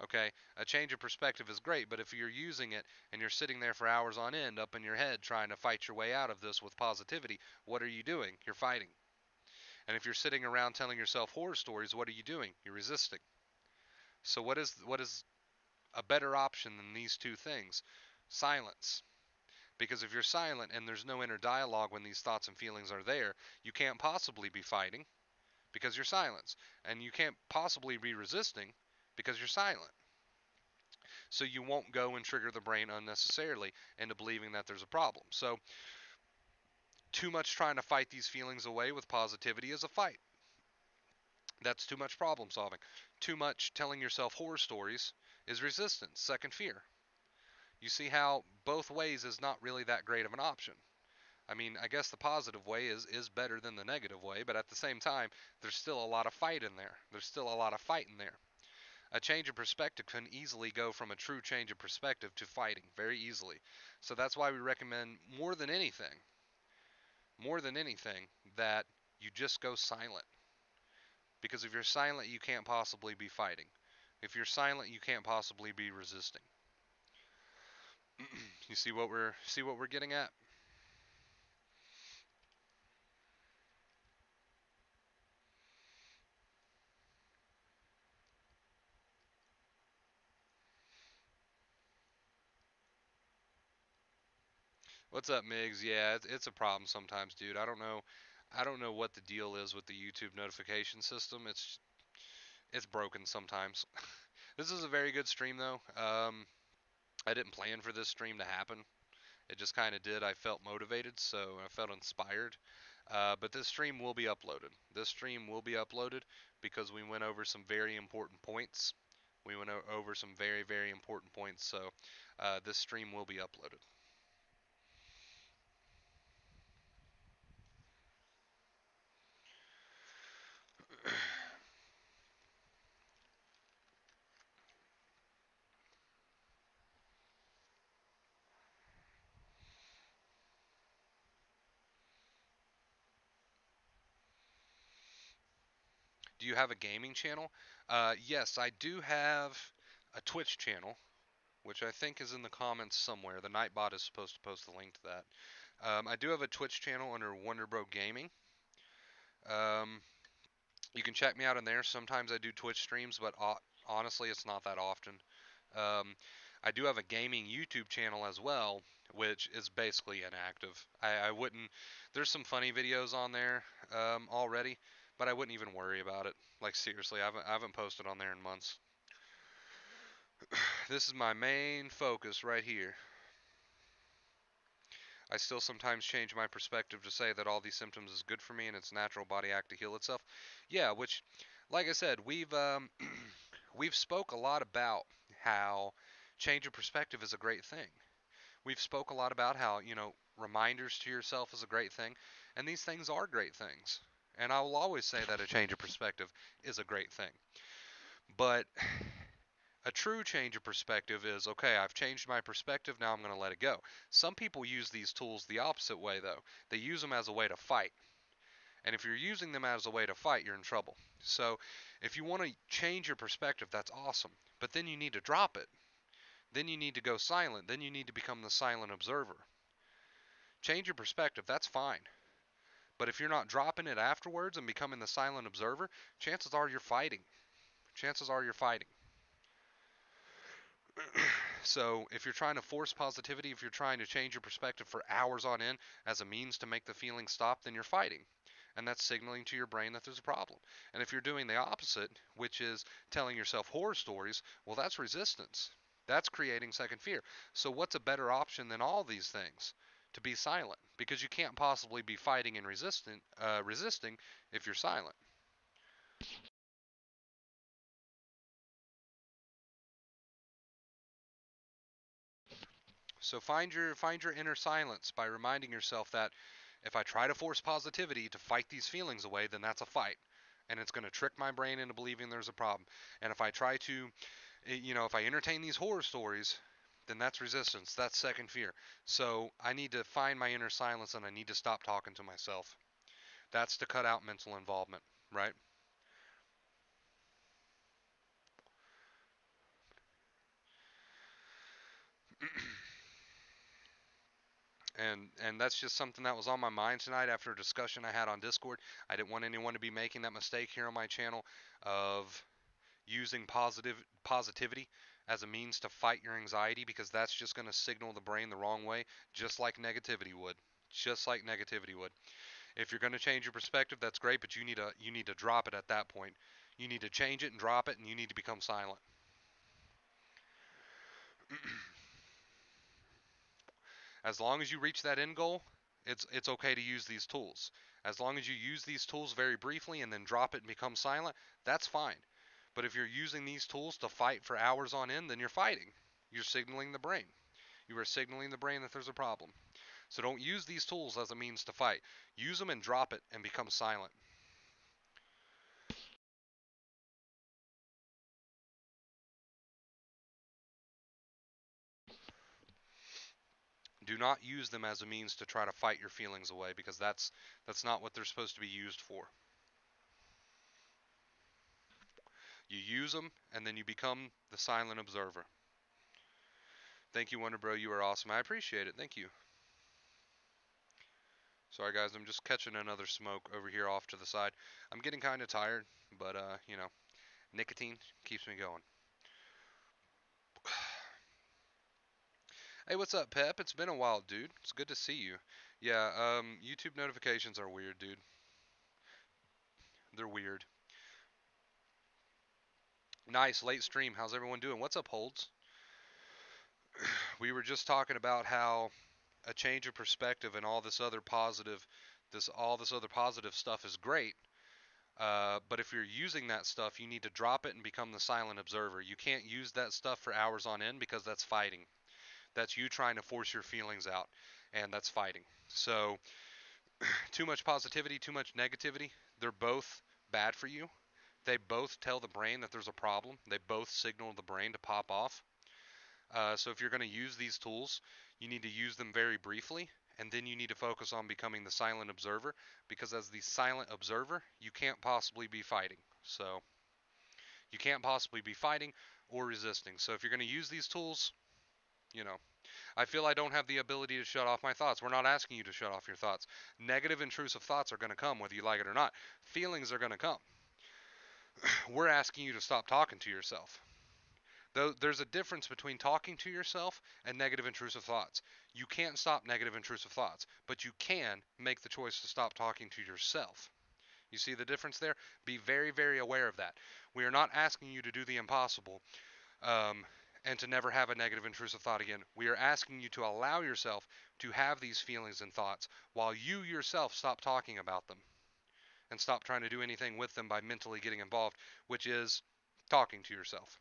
Okay, a change of perspective is great, but if you're using it and you're sitting there for hours on end up in your head trying to fight your way out of this with positivity, what are you doing? You're fighting. And if you're sitting around telling yourself horror stories, what are you doing? You're resisting. So what is a better option than these two things? Silence. Because if you're silent and there's no inner dialogue when these thoughts and feelings are there, you can't possibly be fighting because you're silent. And you can't possibly be resisting because you're silent. So you won't go and trigger the brain unnecessarily into believing that there's a problem. So too much trying to fight these feelings away with positivity is a fight. That's too much problem solving. Too much telling yourself horror stories is resistance, second fear. You see how both ways is not really that great of an option. I mean, I guess the positive way is better than the negative way, but at the same time, there's still a lot of fight in there. There's still a lot of fight in there. A change of perspective can easily go from a true change of perspective to fighting very easily. So that's why we recommend more than anything, that you just go silent. Because if you're silent, you can't possibly be fighting. If you're silent, you can't possibly be resisting. You see what we're getting at? What's up, Migs? Yeah, it's a problem sometimes, dude. I don't know. I don't know what the deal is with the YouTube notification system. It's broken sometimes. This is a very good stream though. I didn't plan for this stream to happen. It just kind of did. I felt motivated, so I felt inspired. But this stream will be uploaded. This stream will be uploaded because we went over some very important points. We went over some very, very important points. So this stream will be uploaded. Do you have a gaming channel? Yes, I do have a Twitch channel, which I think is in the comments somewhere. The Nightbot is supposed to post the link to that. I do have a Twitch channel under Wonderbro Gaming. Um, you can check me out in there. Sometimes I do Twitch streams, but honestly, it's not that often. Um, I do have a gaming YouTube channel as well, which is basically inactive. I wouldn't. There's some funny videos on there already, but I wouldn't even worry about it. Like seriously, I haven't posted on there in months. This is my main focus right here. I still sometimes change my perspective to say that all these symptoms is good for me and it's natural body act to heal itself. Yeah, which, like I said, we've spoke a lot about how change of perspective is a great thing. We've spoke a lot about how reminders to yourself is a great thing, and these things are great things. And I will always say that a change of perspective is a great thing. But a true change of perspective is okay, I've changed my perspective, now I'm going to let it go. Some people use these tools the opposite way, though. They use them as a way to fight. And if you're using them as a way to fight, you're in trouble. So if you want to change your perspective, that's awesome. But then you need to drop it. Then you need to go silent. Then you need to become the silent observer. Change your perspective, that's fine. But if you're not dropping it afterwards and becoming the silent observer, chances are you're fighting. Chances are you're fighting. So if you're trying to force positivity, if you're trying to change your perspective for hours on end as a means to make the feeling stop, then you're fighting. And that's signaling to your brain that there's a problem. And if you're doing the opposite, which is telling yourself horror stories, well, that's resistance. That's creating second fear. So what's a better option than all these things? To be silent, because you can't possibly be fighting and resisting if you're silent. So find your inner silence by reminding yourself that if I try to force positivity to fight these feelings away, then that's a fight. And it's going to trick my brain into believing there's a problem. And if I try to, if I entertain these horror stories, then that's resistance. That's second fear. So I need to find my inner silence and I need to stop talking to myself. That's to cut out mental involvement, right? And that's just something that was on my mind tonight after a discussion I had on Discord. I didn't want anyone to be making that mistake here on my channel of using positivity as a means to fight your anxiety, because that's just going to signal the brain the wrong way, just like negativity would. Just like negativity would. If you're going to change your perspective, that's great, but you need to drop it at that point. You need to change it and drop it, and you need to become silent. As long as you reach that end goal, it's okay to use these tools. As long as you use these tools very briefly and then drop it and become silent, that's fine. But if you're using these tools to fight for hours on end, then you're fighting. You're signaling the brain. You are signaling the brain that there's a problem. So don't use these tools as a means to fight. Use them and drop it and become silent. Do not use them as a means to try to fight your feelings away, because that's not what they're supposed to be used for. You use them and then you become the silent observer. Thank you, Wonder Bro. You are awesome. I appreciate it. Thank you. Sorry, guys. I'm just catching another smoke over here off to the side. I'm getting kind of tired, but nicotine keeps me going. Hey, what's up, Pep? It's been a while, dude. It's good to see you. Yeah, YouTube notifications are weird, dude. They're weird. Nice late stream. How's everyone doing? What's up, Holds? We were just talking about how a change of perspective and all this other positive stuff is great. But if you're using that stuff, you need to drop it and become the silent observer. You can't use that stuff for hours on end because that's fighting. That's you trying to force your feelings out, and that's fighting. So, too much positivity, too much negativity, they're both bad for you. They both tell the brain that there's a problem. They both signal the brain to pop off. So if you're going to use these tools, you need to use them very briefly, and then you need to focus on becoming the silent observer, because as the silent observer, you can't possibly be fighting. So you can't possibly be fighting or resisting. So if you're going to use these tools, you know, I feel I don't have the ability to shut off my thoughts. We're not asking you to shut off your thoughts. Negative, intrusive thoughts are going to come whether you like it or not. Feelings are going to come. We're asking you to stop talking to yourself. Though there's a difference between talking to yourself and negative intrusive thoughts. You can't stop negative intrusive thoughts, but you can make the choice to stop talking to yourself. You see the difference there? Be very, very aware of that. We are not asking you to do the impossible um, and to never have a negative intrusive thought again. We are asking you to allow yourself to have these feelings and thoughts while you yourself stop talking about them and stop trying to do anything with them by mentally getting involved, which is talking to yourself.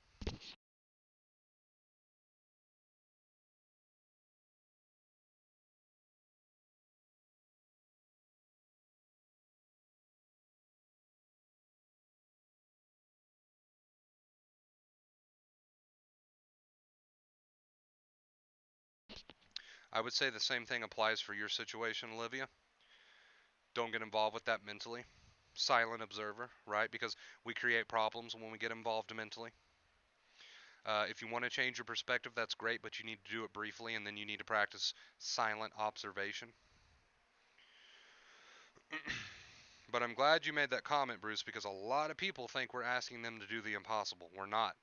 I would say the same thing applies for your situation, Olivia. Don't get involved with that mentally. Silent observer, right? Because we create problems when we get involved mentally. If you want to change your perspective, that's great, but you need to do it briefly, and then you need to practice silent observation. But I'm glad you made that comment, Bruce, because a lot of people think we're asking them to do the impossible. We're not.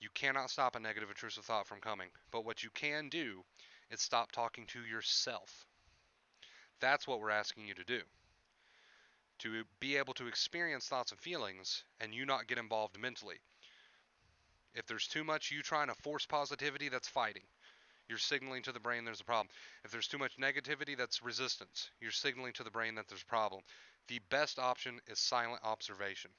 You cannot stop a negative intrusive thought from coming. But what you can do is stop talking to yourself. That's what we're asking you to do. To be able to experience thoughts and feelings and you not get involved mentally. If there's too much you trying to force positivity, that's fighting. You're signaling to the brain there's a problem. If there's too much negativity, that's resistance. You're signaling to the brain that there's a problem. The best option is silent observation.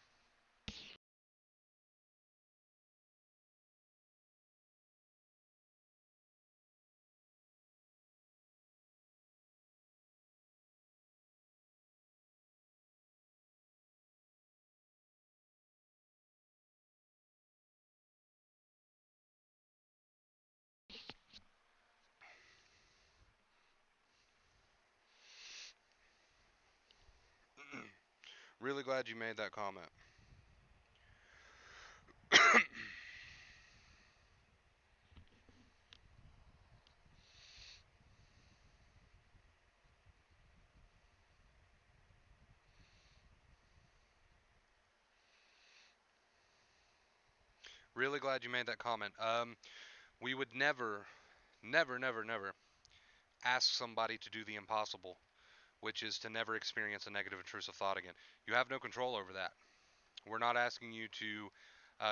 Really glad you made that comment. Really glad you made that comment. We would never, never, never, never ask somebody to do the impossible, which is to never experience a negative intrusive thought again. You have no control over that. We're not asking you to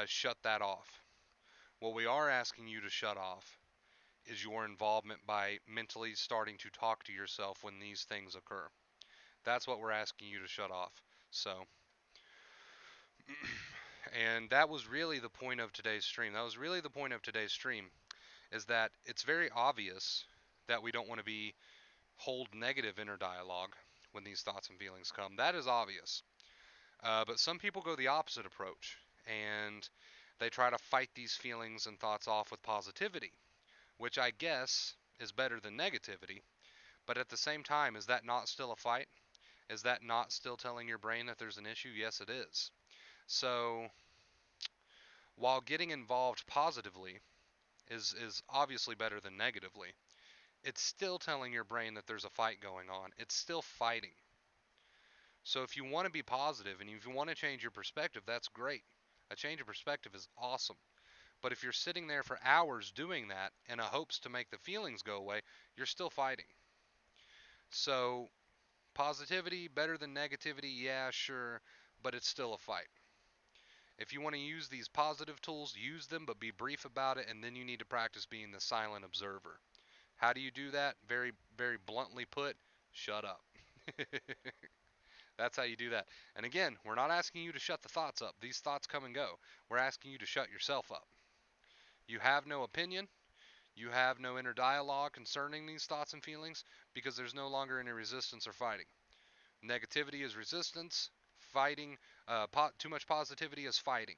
shut that off. What we are asking you to shut off is your involvement by mentally starting to talk to yourself when these things occur. That's what we're asking you to shut off. So, and that was really the point of today's stream. That was really the point of today's stream, is that it's very obvious that we don't want to be hold negative inner dialogue when these thoughts and feelings come. That is obvious. But some people go the opposite approach, and they try to fight these feelings and thoughts off with positivity, which I guess is better than negativity. But at the same time, is that not still a fight? Is that not still telling your brain that there's an issue? Yes, it is. So while getting involved positively is obviously better than negatively, it's still telling your brain that there's a fight going on. It's still fighting. So if you want to be positive and if you want to change your perspective, that's great. A change of perspective is awesome. But if you're sitting there for hours doing that in a hopes to make the feelings go away, you're still fighting. So positivity better than negativity, yeah, sure. but it's still a fight. If you want to use these positive tools, use them, but be brief about it, and then you need to practice being the silent observer. How do you do that? Very, very bluntly put, shut up. That's how you do that. And again, we're not asking you to shut the thoughts up. These thoughts come and go. We're asking you to shut yourself up. You have no opinion. You have no inner dialogue concerning these thoughts and feelings because there's no longer any resistance or fighting. Negativity is resistance. Fighting, too much positivity is fighting.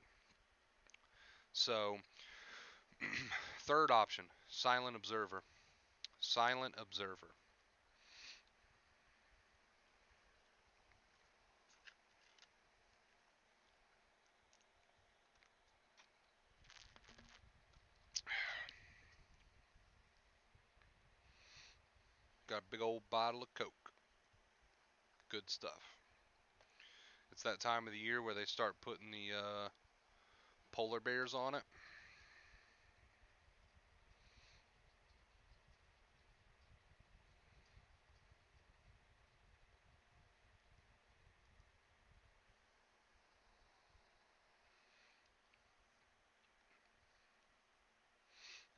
So, third option, silent observer. Silent observer. Got a big old bottle of Coke. Good stuff. It's that time of the year where they start putting the polar bears on it.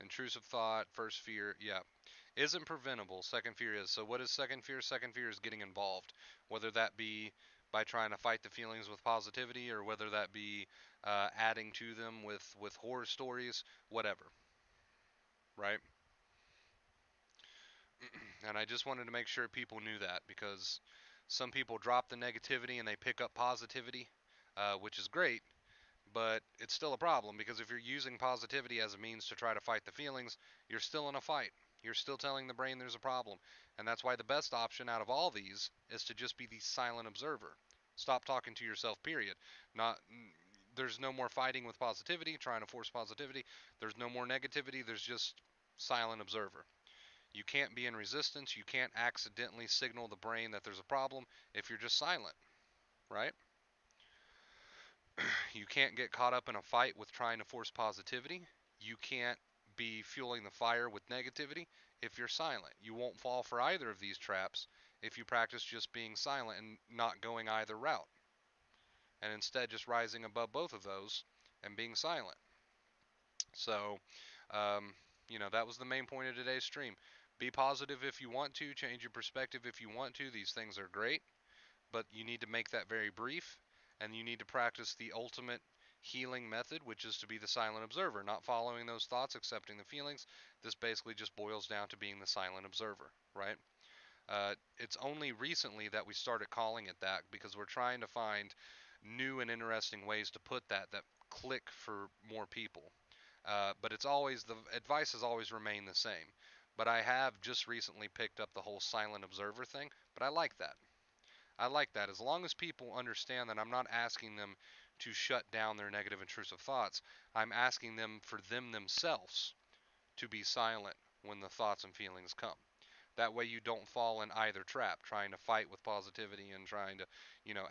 Intrusive thought, first fear, yeah. Isn't preventable. Second fear is. So what is second fear? Second fear is getting involved. Whether that be by trying to fight the feelings with positivity or whether that be adding to them with horror stories, whatever, right? And I just wanted to make sure people knew that because some people drop the negativity and they pick up positivity, which is great, but it's still a problem because if you're using positivity as a means to try to fight the feelings, you're still in a fight. You're still telling the brain there's a problem. And that's why the best option out of all these is to just be the silent observer. Stop talking to yourself, period. Not there's no more fighting with positivity, trying to force positivity. There's no more negativity, there's just silent observer. You can't be in resistance, you can't accidentally signal the brain that there's a problem if you're just silent, right? You can't get caught up in a fight with trying to force positivity. You can't be fueling the fire with negativity if you're silent. You won't fall for either of these traps if you practice just being silent and not going either route, and instead just rising above both of those and being silent. So, um, that was the main point of today's stream. Be positive if you want to, change your perspective if you want to. These things are great, but you need to make that very brief, and you need to practice the ultimate healing method, which is to be the silent observer, not following those thoughts, accepting the feelings. This basically just boils down to being the silent observer, right? It's only recently that we started calling it that because we're trying to find new and interesting ways to put that click for more people. But it's always the advice has always remained the same. But I have just recently picked up the whole silent observer thing. But I like that. I like that. As long as people understand that I'm not asking them to shut down their negative intrusive thoughts, I'm asking them for them themselves to be silent when the thoughts and feelings come. That way you don't fall in either trap, trying to fight with positivity and trying to,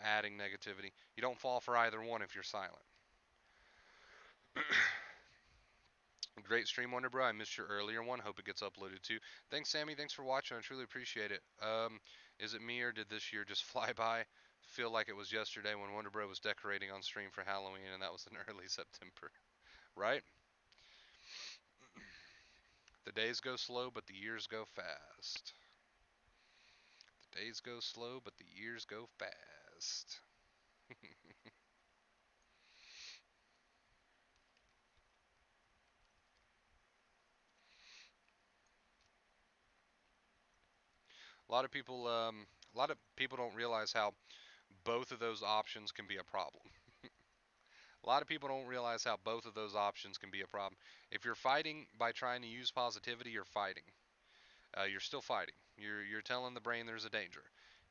adding negativity. You don't fall for either one if you're silent. Great stream, Wonder Bro. I missed your earlier one. Hope it gets uploaded too. Thanks, Sammy. Thanks for watching. I truly appreciate it. Is it me or did this year just fly by? Feel like it was yesterday when Wonder Bro was decorating on stream for Halloween, and that was in early September, right? The days go slow, but the years go fast. The days go slow, but the years go fast. A lot of people, a lot of people don't realize how both of those options can be a problem. A lot of people don't realize how both of those options can be a problem. If you're fighting by trying to use positivity, you're fighting. You're still fighting. You're telling the brain there's a danger.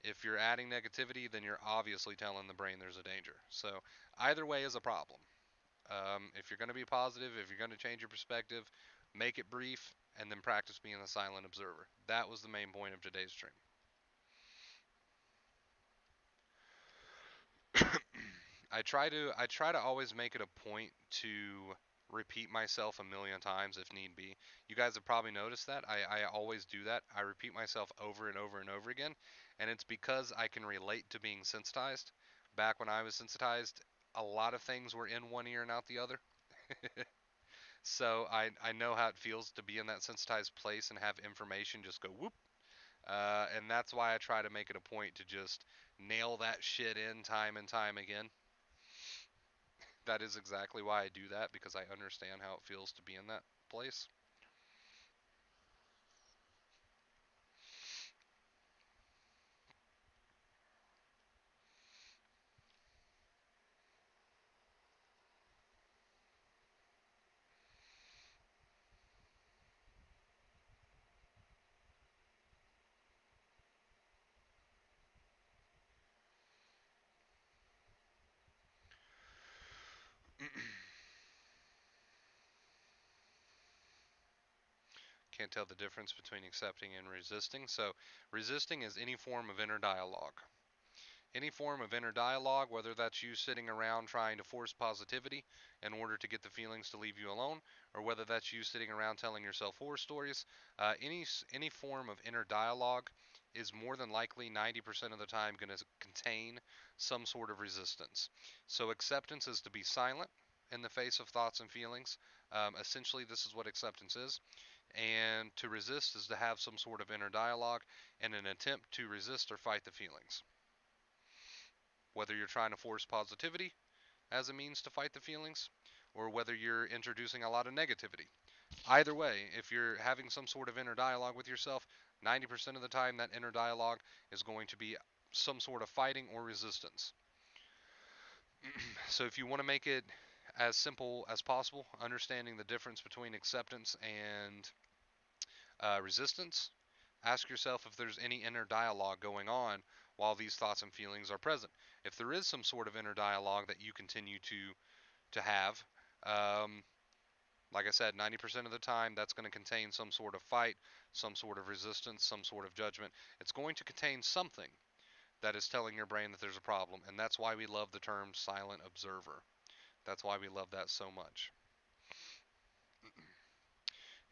If you're adding negativity, then you're obviously telling the brain there's a danger. So either way is a problem. If you're going to be positive, if you're going to change your perspective, make it brief and then practice being a silent observer. That was the main point of today's stream. I try to always make it a point to repeat myself a million times if need be. You guys have probably noticed that. I always do that. I repeat myself over and over and over again, and it's because I can relate to being sensitized. Back when I was sensitized, a lot of things were in one ear and out the other. So I know how it feels to be in that sensitized place and have information just go whoop. And that's why I try to make it a point to just nail that shit in time and time again. That is exactly why I do that, because I understand how it feels to be in that place. Can't tell the difference between accepting and resisting. So, resisting is any form of inner dialogue. Any form of inner dialogue, whether that's you sitting around trying to force positivity in order to get the feelings to leave you alone, or whether that's you sitting around telling yourself horror stories, any form of inner dialogue is more than likely 90% of the time going to contain some sort of resistance. So acceptance is to be silent in the face of thoughts and feelings. Essentially, this is what acceptance is. And to resist is to have some sort of inner dialogue in an attempt to resist or fight the feelings. Whether you're trying to force positivity as a means to fight the feelings, or whether you're introducing a lot of negativity. Either way, if you're having some sort of inner dialogue with yourself, 90% of the time that inner dialogue is going to be some sort of fighting or resistance. So if you want to make it as simple as possible, understanding the difference between acceptance and resistance, ask yourself if there's any inner dialogue going on while these thoughts and feelings are present. If there is some sort of inner dialogue that you continue to have, um, like I said, 90% of the time that's going to contain some sort of fight, some sort of resistance, some sort of judgment. It's going to contain something that is telling your brain that there's a problem, and that's why we love the term silent observer. That's why we love that so much.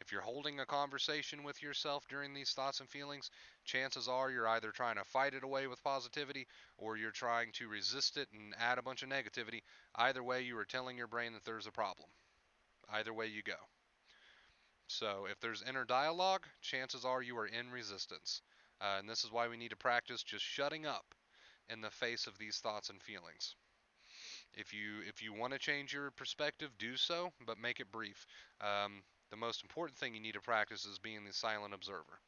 If you're holding a conversation with yourself during these thoughts and feelings, chances are you're either trying to fight it away with positivity or you're trying to resist it and add a bunch of negativity. Either way, you are telling your brain that there's a problem. Either way you go. So if there's inner dialogue, chances are you are in resistance. And this is why we need to practice just shutting up in the face of these thoughts and feelings. If you want to change your perspective, do so, but make it brief. The most important thing you need to practice is being the silent observer.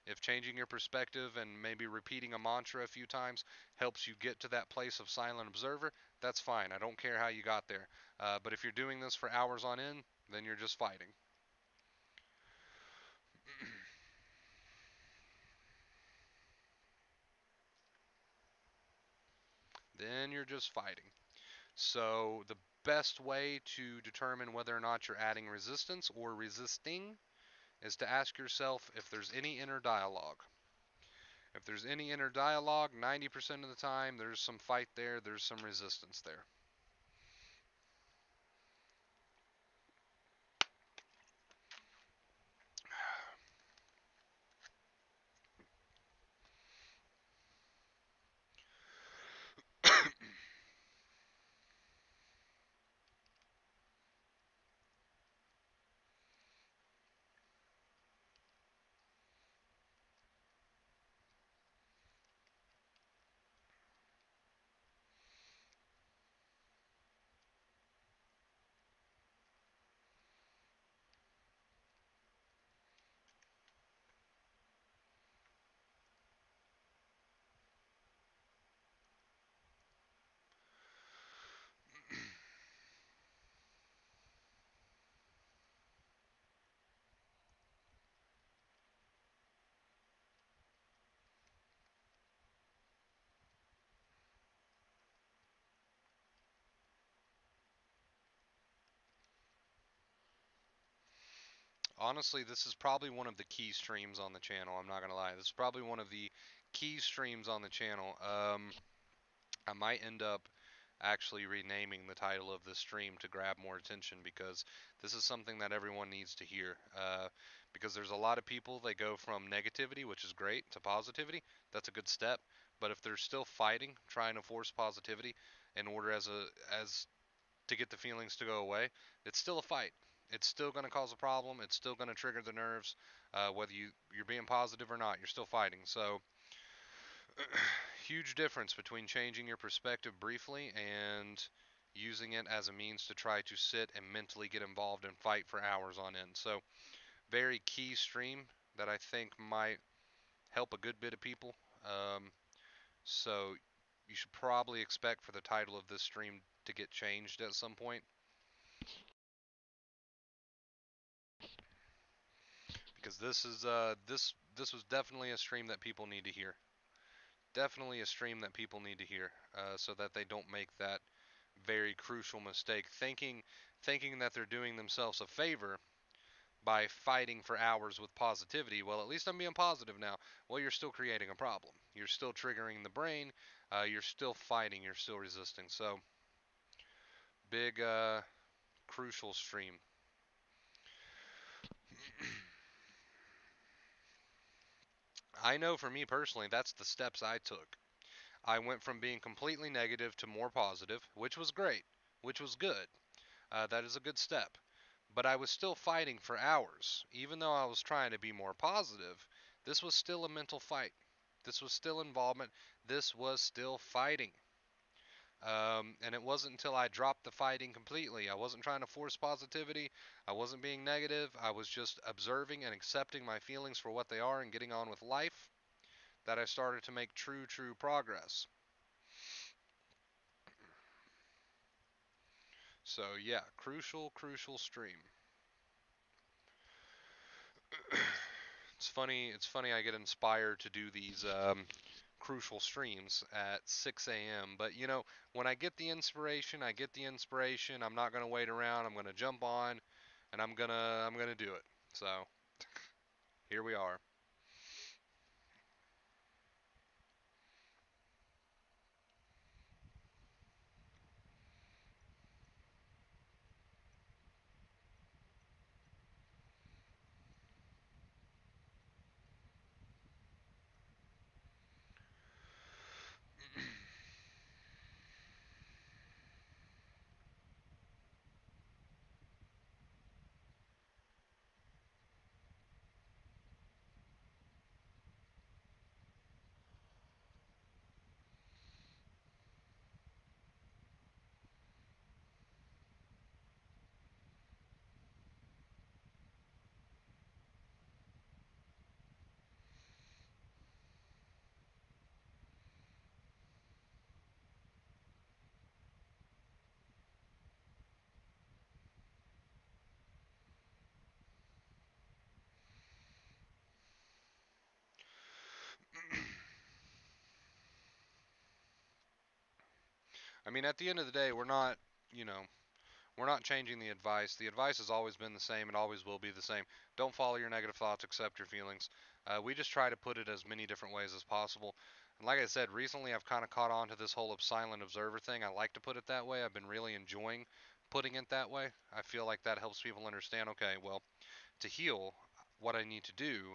If changing your perspective and maybe repeating a mantra a few times helps you get to that place of silent observer, that's fine. I don't care how you got there. But if you're doing this for hours on end, then you're just fighting. Then you're just fighting. So the best way to determine whether or not you're adding resistance or resisting is to ask yourself if there's any inner dialogue. If there's any inner dialogue, 90% of the time there's some fight there, there's some resistance there. Honestly, this is probably one of the key streams on the channel. I'm not gonna lie. This is probably one of the key streams on the channel. I might end up actually renaming the title of this stream to grab more attention, because this is something that everyone needs to hear. Because there's a lot of people, they go from negativity, which is great, to positivity. That's a good step. But if they're still fighting, trying to force positivity in order as to get the feelings to go away, it's still a fight. It's still going to cause a problem. It's still going to trigger the nerves. Whether you're being positive or not, you're still fighting. So huge difference between changing your perspective briefly and using it as a means to try to sit and mentally get involved and fight for hours on end. So very key stream that I think might help a good bit of people. So you should probably expect for the title of this stream to get changed at some point, because this was definitely a stream that people need to hear. Definitely a stream that people need to hear, so that they don't make that very crucial mistake, thinking that they're doing themselves a favor by fighting for hours with positivity. Well, at least I'm being positive now. Well, you're still creating a problem. You're still triggering the brain. You're still fighting. You're still resisting. So big crucial stream. I know for me personally, that's the steps I took. I went from being completely negative to more positive, which was great, which was good. That is a good step. But I was still fighting for hours. Even though I was trying to be more positive, this was still a mental fight. This was still involvement. This was still fighting. And it wasn't until I dropped the fighting completely. I wasn't trying to force positivity. I wasn't being negative. I was just observing and accepting my feelings for what they are and getting on with life that I started to make true progress. So yeah, crucial stream. It's funny I get inspired to do these crucial streams at 6 a.m. But when I get the inspiration, I get the inspiration. I'm not gonna wait around. I'm gonna jump on, and I'm gonna do it. So here we are. I mean, at the end of the day, you know, we're not changing the advice. The advice has always been the same. It always will be the same. Don't follow your negative thoughts. Accept your feelings. We just try to put it as many different ways as possible. And like I said, recently I've kind of caught on to this whole silent observer thing. I like to put it that way. I've been really enjoying putting it that way. I feel like that helps people understand, okay, well, to heal, what I need to do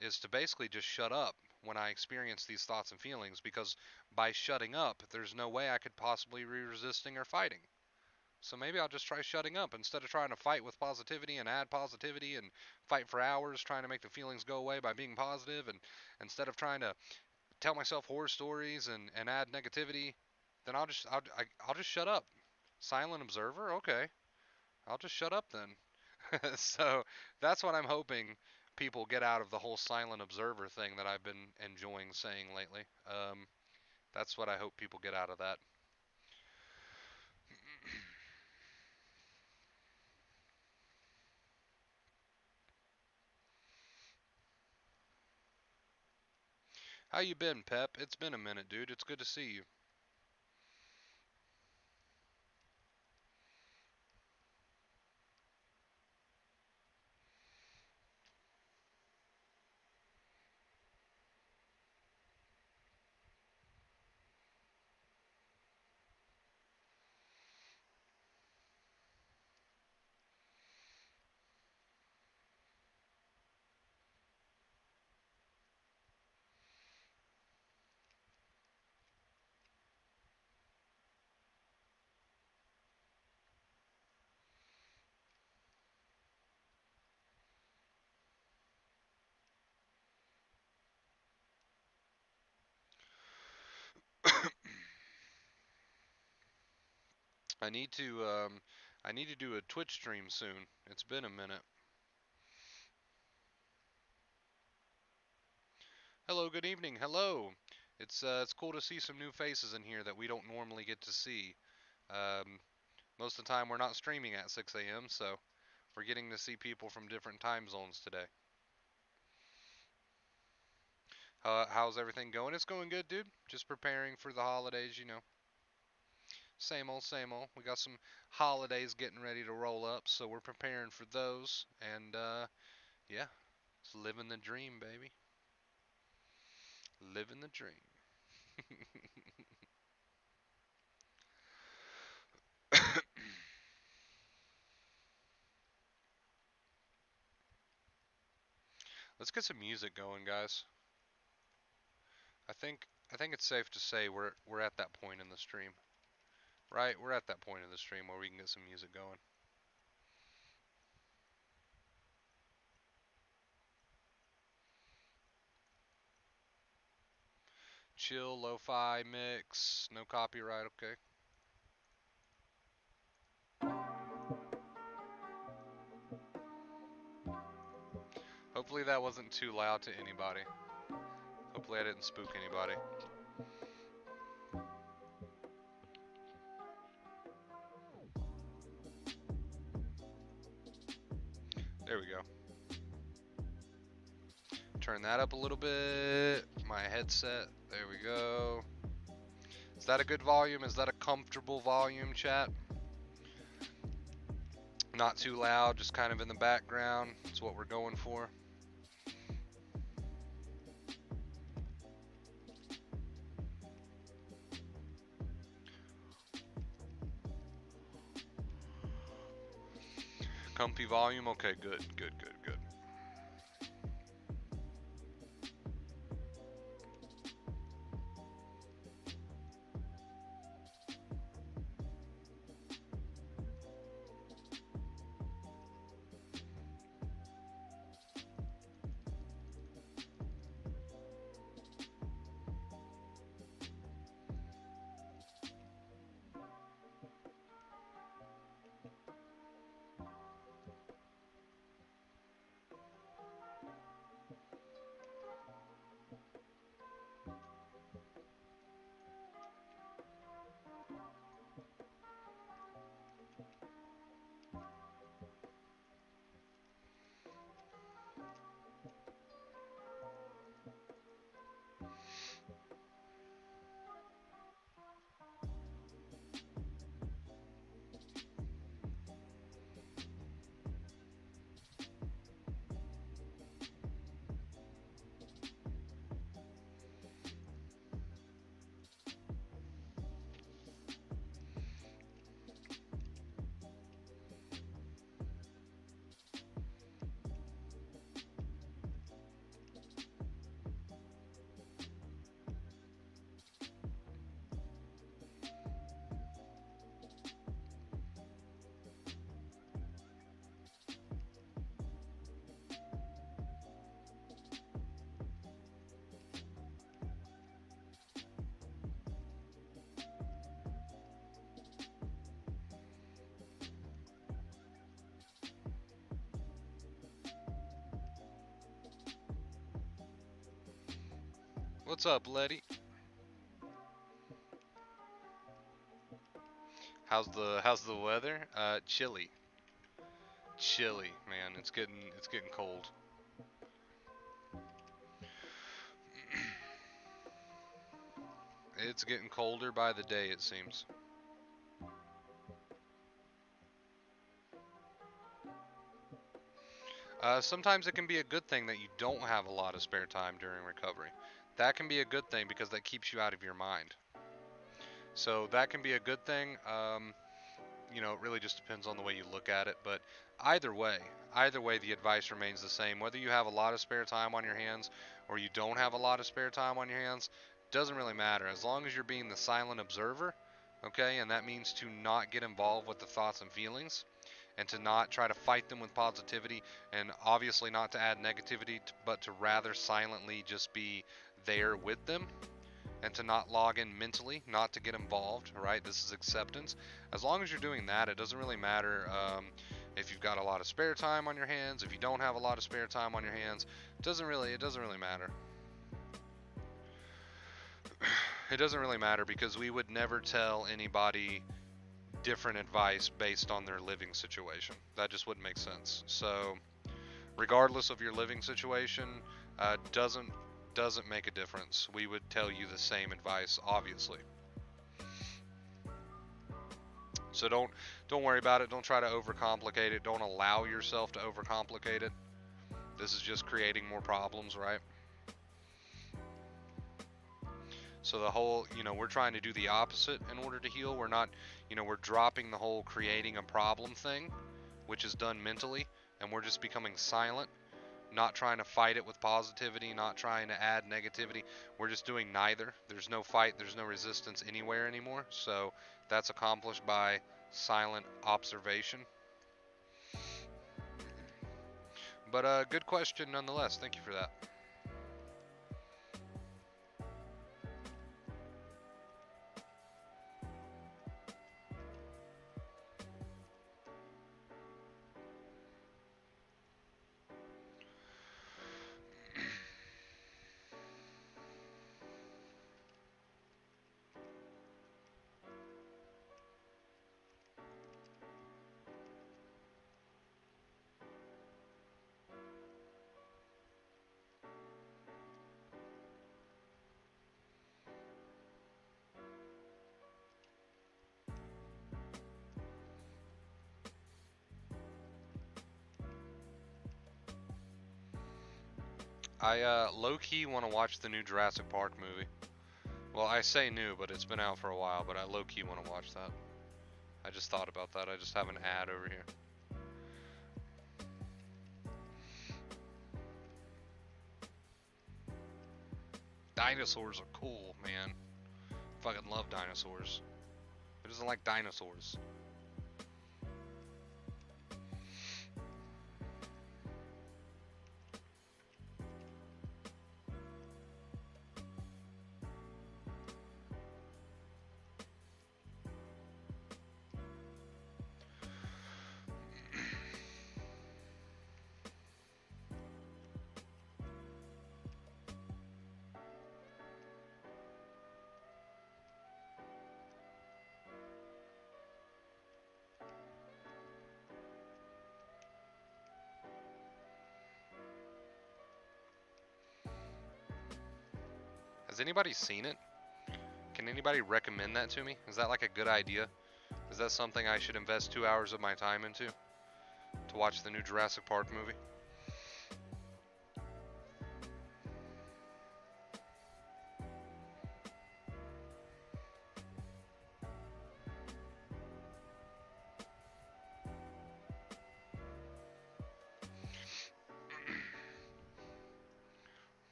is to basically just shut up when I experience these thoughts and feelings, because by shutting up, there's no way I could possibly be resisting or fighting. So maybe I'll just try shutting up instead of trying to fight with positivity and add positivity and fight for hours trying to make the feelings go away by being positive, and instead of trying to tell myself horror stories and add negativity, then I'll just shut up. Silent observer, okay. I'll just shut up then. So that's what I'm hoping people get out of the whole silent observer thing that I've been enjoying saying lately. That's what I hope people get out of that. How you been, Pep? It's been a minute, dude. It's good to see you. I need to do a Twitch stream soon. It's been a minute. Hello, good evening. Hello. It's cool to see some new faces in here that we don't normally get to see. Um, Most of the time we're not streaming at 6 a.m., so we're getting to see people from different time zones today. How's everything going? It's going good, dude. Just preparing for the holidays, you know. Same old, same old. We got some holidays getting ready to roll up, so we're preparing for those. And yeah, it's living the dream, baby. Living the dream. Let's get some music going, guys. I think it's safe to say we're at that point in the stream, right? We're at that point in the stream where we can get some music going. Chill, lo-fi mix, no copyright, okay? Hopefully that wasn't too loud to anybody. Hopefully I didn't spook anybody. There we go. Turn that up a little bit. My headset. There we go. Is that a good volume? Is that a comfortable volume, chat? Not too loud, just kind of in the background. That's what we're going for. Comfy volume? Okay, good, good, good, good. What's up, Letty? How's the weather? Chilly. Chilly, man. It's getting cold. It's getting colder by the day, it seems. Sometimes it can be a good thing that you don't have a lot of spare time during recovery. That can be a good thing because that keeps you out of your mind. So that can be a good thing. You know, it really just depends on the way you look at it. But either way, either way, the advice remains the same. Whether you have a lot of spare time on your hands or you don't have a lot of spare time on your hands, doesn't really matter. As long as you're being the silent observer, okay, and that means to not get involved with the thoughts and feelings and to not try to fight them with positivity and obviously not to add negativity, but to rather silently just be there with them and to not log in mentally, not to get involved, right? This is acceptance. As long as you're doing that, it doesn't really matter if you've got a lot of spare time on your hands, if you don't have a lot of spare time on your hands. It doesn't really matter. It doesn't really matter because we would never tell anybody different advice based on their living situation. That just wouldn't make sense. So, regardless of your living situation, doesn't make a difference. We would tell you the same advice, obviously. So don't worry about it. Don't try to overcomplicate it. Don't allow yourself to overcomplicate it. This is just creating more problems, right? So the whole, we're trying to do the opposite in order to heal. We're not, we're dropping the whole creating a problem thing, which is done mentally, and we're just becoming silent, not trying to fight it with positivity, not trying to add negativity. We're just doing neither. There's no fight, there's no resistance anywhere anymore. So that's accomplished by silent observation. But good question nonetheless. Thank you for that. I low-key want to watch the new Jurassic Park movie. Well, I say new, but it's been out for a while, but I low-key want to watch that. I just thought about that. I just have an ad over here. Dinosaurs are cool, man. Fucking love dinosaurs. Who doesn't like dinosaurs? Has anybody seen it? Can anybody recommend that to me? Is that like a good idea? Is that something I should invest 2 hours of my time into? To watch the new Jurassic Park movie?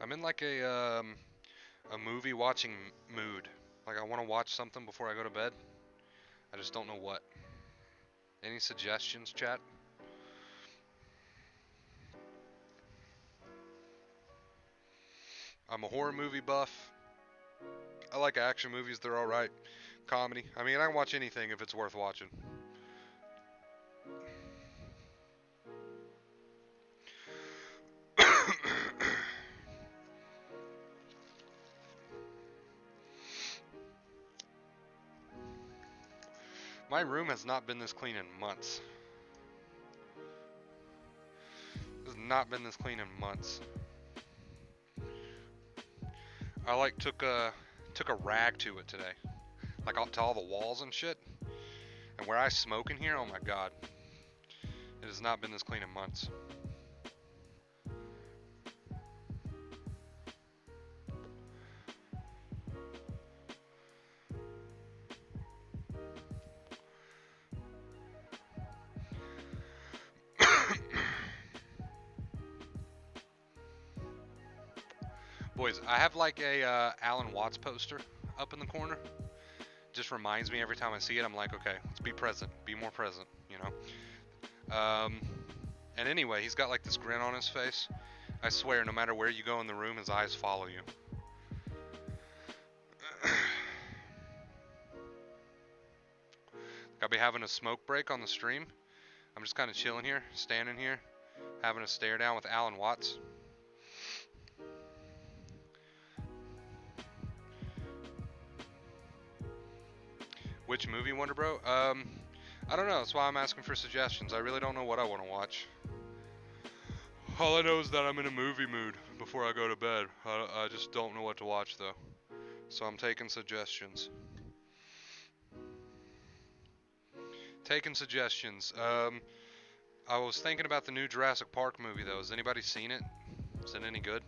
I'm in like a movie watching mood. Like I want to watch something before I go to bed. I just don't know what. Any suggestions, chat? I'm a horror movie buff. I like action movies, they're alright. Comedy. I mean, I can watch anything if it's worth watching. My room has not been this clean in months. It has not been this clean in months. I like took a rag to it today, like to all the walls and shit. And where I smoke in here, oh my god, it has not been this clean in months. Boys, I have like a Alan Watts poster up in the corner. Just reminds me every time I see it. I'm like, okay, let's be present, be more present, you know. Um, and anyway, he's got like this grin on his face. I swear, no matter where you go in the room, his eyes follow you. I'll be having a smoke break on the stream. I'm just kind of chilling here, standing here, having a stare down with Alan Watts. Which movie, Wonder Bro? I don't know. That's why I'm asking for suggestions. I really don't know what I want to watch. All I know is that I'm in a movie mood before I go to bed. I just don't know what to watch, though. So I'm taking suggestions. Taking suggestions. I was thinking about the new Jurassic Park movie, though. Has anybody seen it? Is it any good?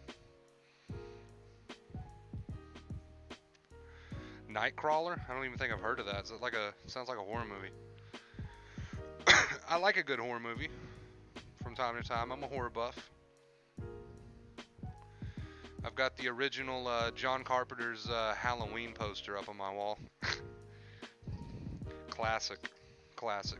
Nightcrawler? I don't even think I've heard of that. Is it like sounds like a horror movie. I like a good horror movie from time to time. I'm a horror buff. I've got the original John Carpenter's Halloween poster up on my wall. Classic. Classic.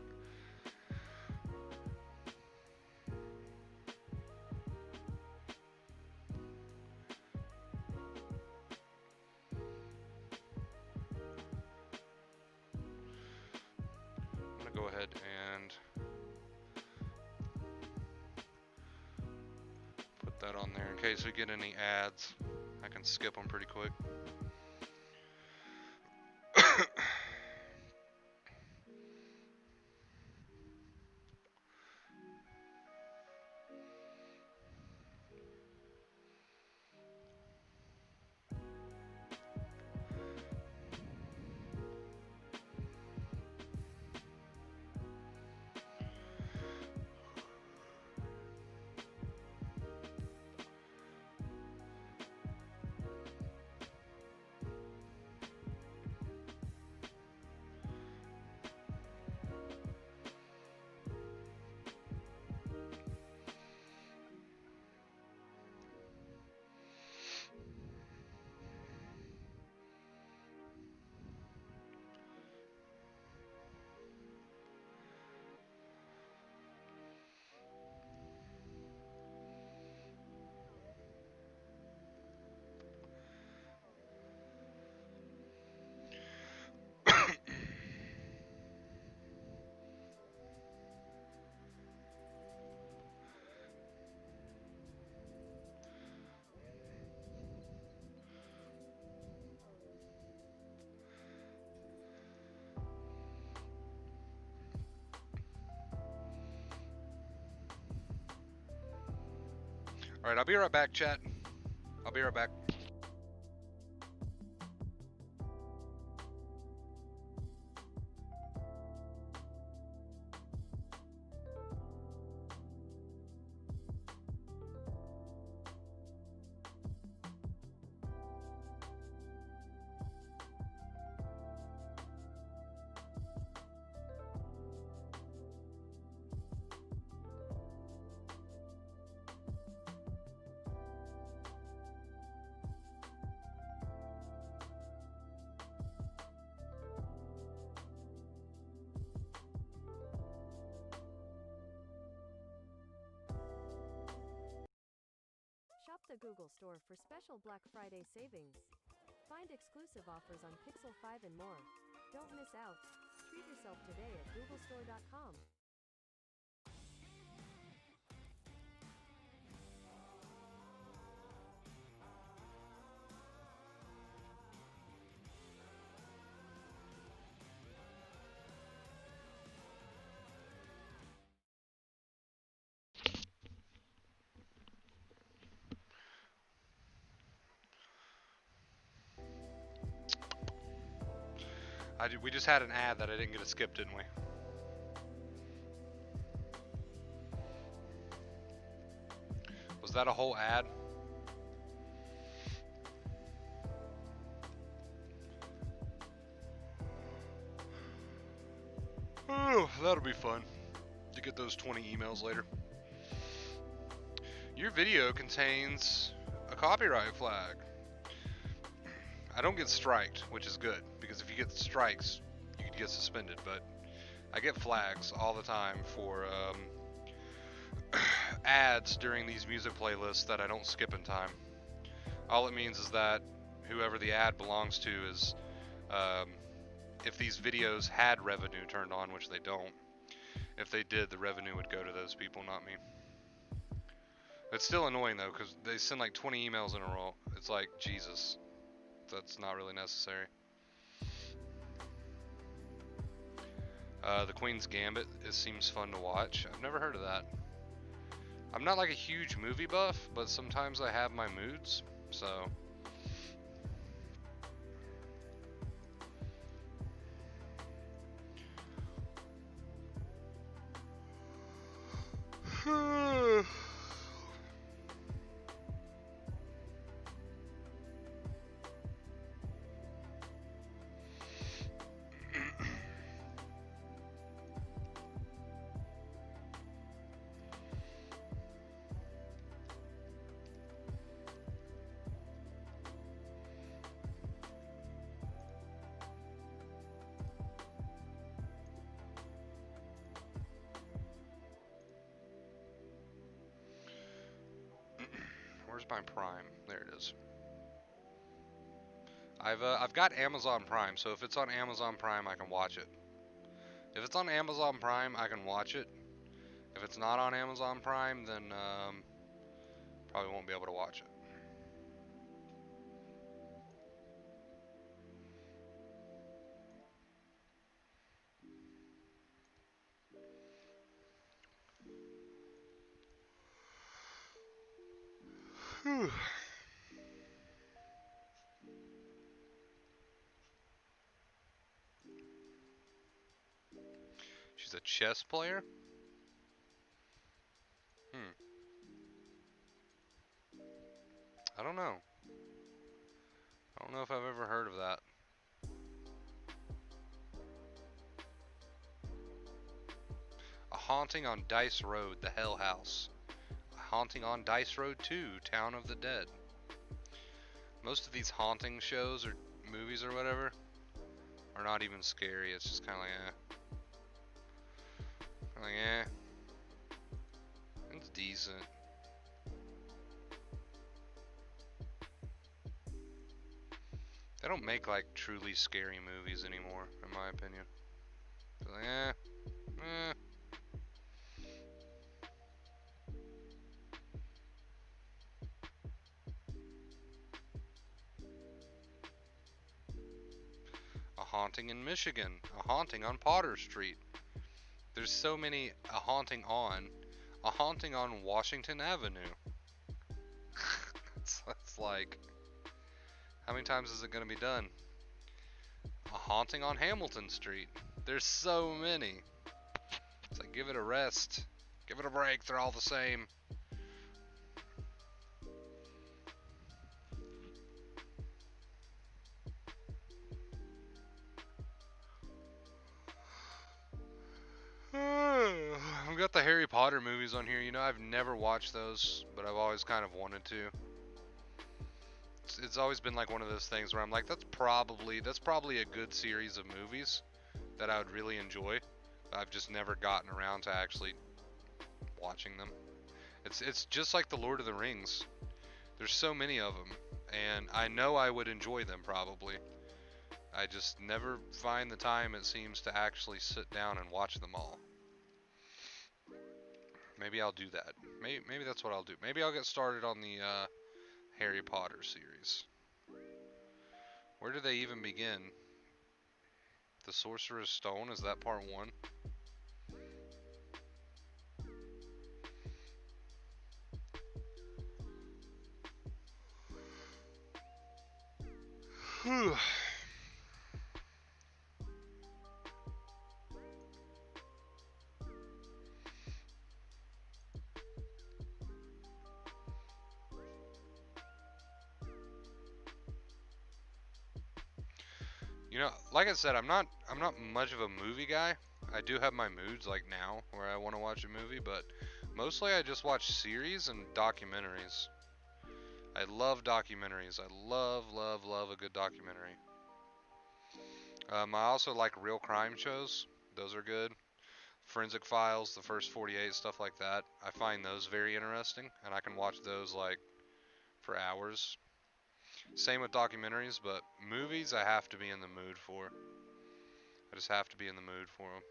I'm going to go ahead and put that on there in case we get any ads. I can skip them pretty quick. Alright, I'll be right back, chat. I'll be right back. Shop the Google Store for special Black Friday savings. Find exclusive offers on Pixel 5 and more. Don't miss out. Treat yourself today at googlestore.com. We just had an ad that I didn't get to skip, didn't we? Was that a whole ad? Oh, that'll be fun to get those 20 emails later. Your video contains a copyright flag. I don't get striked, which is good, because if you get strikes, you could get suspended, but I get flags all the time for ads during these music playlists that I don't skip in time. All it means is that whoever the ad belongs to is, um, if these videos had revenue turned on, which they don't, if they did, the revenue would go to those people, not me. It's still annoying though, because they send like 20 emails in a row. It's like, Jesus, that's not really necessary. The Queen's Gambit, it seems fun to watch. I've never heard of that. I'm not like a huge movie buff, but sometimes I have my moods, so. Where's my Prime? There it is. I've got Amazon Prime, so if it's on Amazon Prime, I can watch it. If it's on Amazon Prime, I can watch it. If it's not on Amazon Prime, then probably won't be able to watch it. She's a chess player? Hmm. I don't know. I don't know if I've ever heard of that. A Haunting on Dice Road, The Hell House. A Haunting on Dice Road 2, Town of the Dead. Most of these haunting shows or movies or whatever are not even scary. It's just kind of like, it's decent. They don't make like truly scary movies anymore, in my opinion. They're like, eh. A Haunting in Michigan. A Haunting on Potter Street. There's so many A Haunting on Washington Avenue. it's like, how many times is it going to be done? A Haunting on Hamilton Street. There's so many. It's like, give it a rest. Give it a break. They're all the same. I've got the Harry Potter movies on here. You know, I've never watched those, but I've always kind of wanted to. It's always been like one of those things where I'm like, that's probably a good series of movies that I would really enjoy. I've just never gotten around to actually watching them. It's just like the Lord of the Rings. There's so many of them, and I know I would enjoy them probably. I just never find the time, it seems, to actually sit down and watch them all. Maybe I'll do that. Maybe that's what I'll do. Maybe I'll get started on the Harry Potter series. Where do they even begin? The Sorcerer's Stone, is that part one? You know, like I said, I'm not much of a movie guy. I do have my moods like now where I want to watch a movie, but mostly I just watch series and documentaries. I love documentaries. I love a good documentary. I also like real crime shows. Those are good. Forensic Files, the first 48, stuff like that. I find those very interesting, and I can watch those like for hours. Same with documentaries, but movies I have to be in the mood for. I just have to be in the mood for them.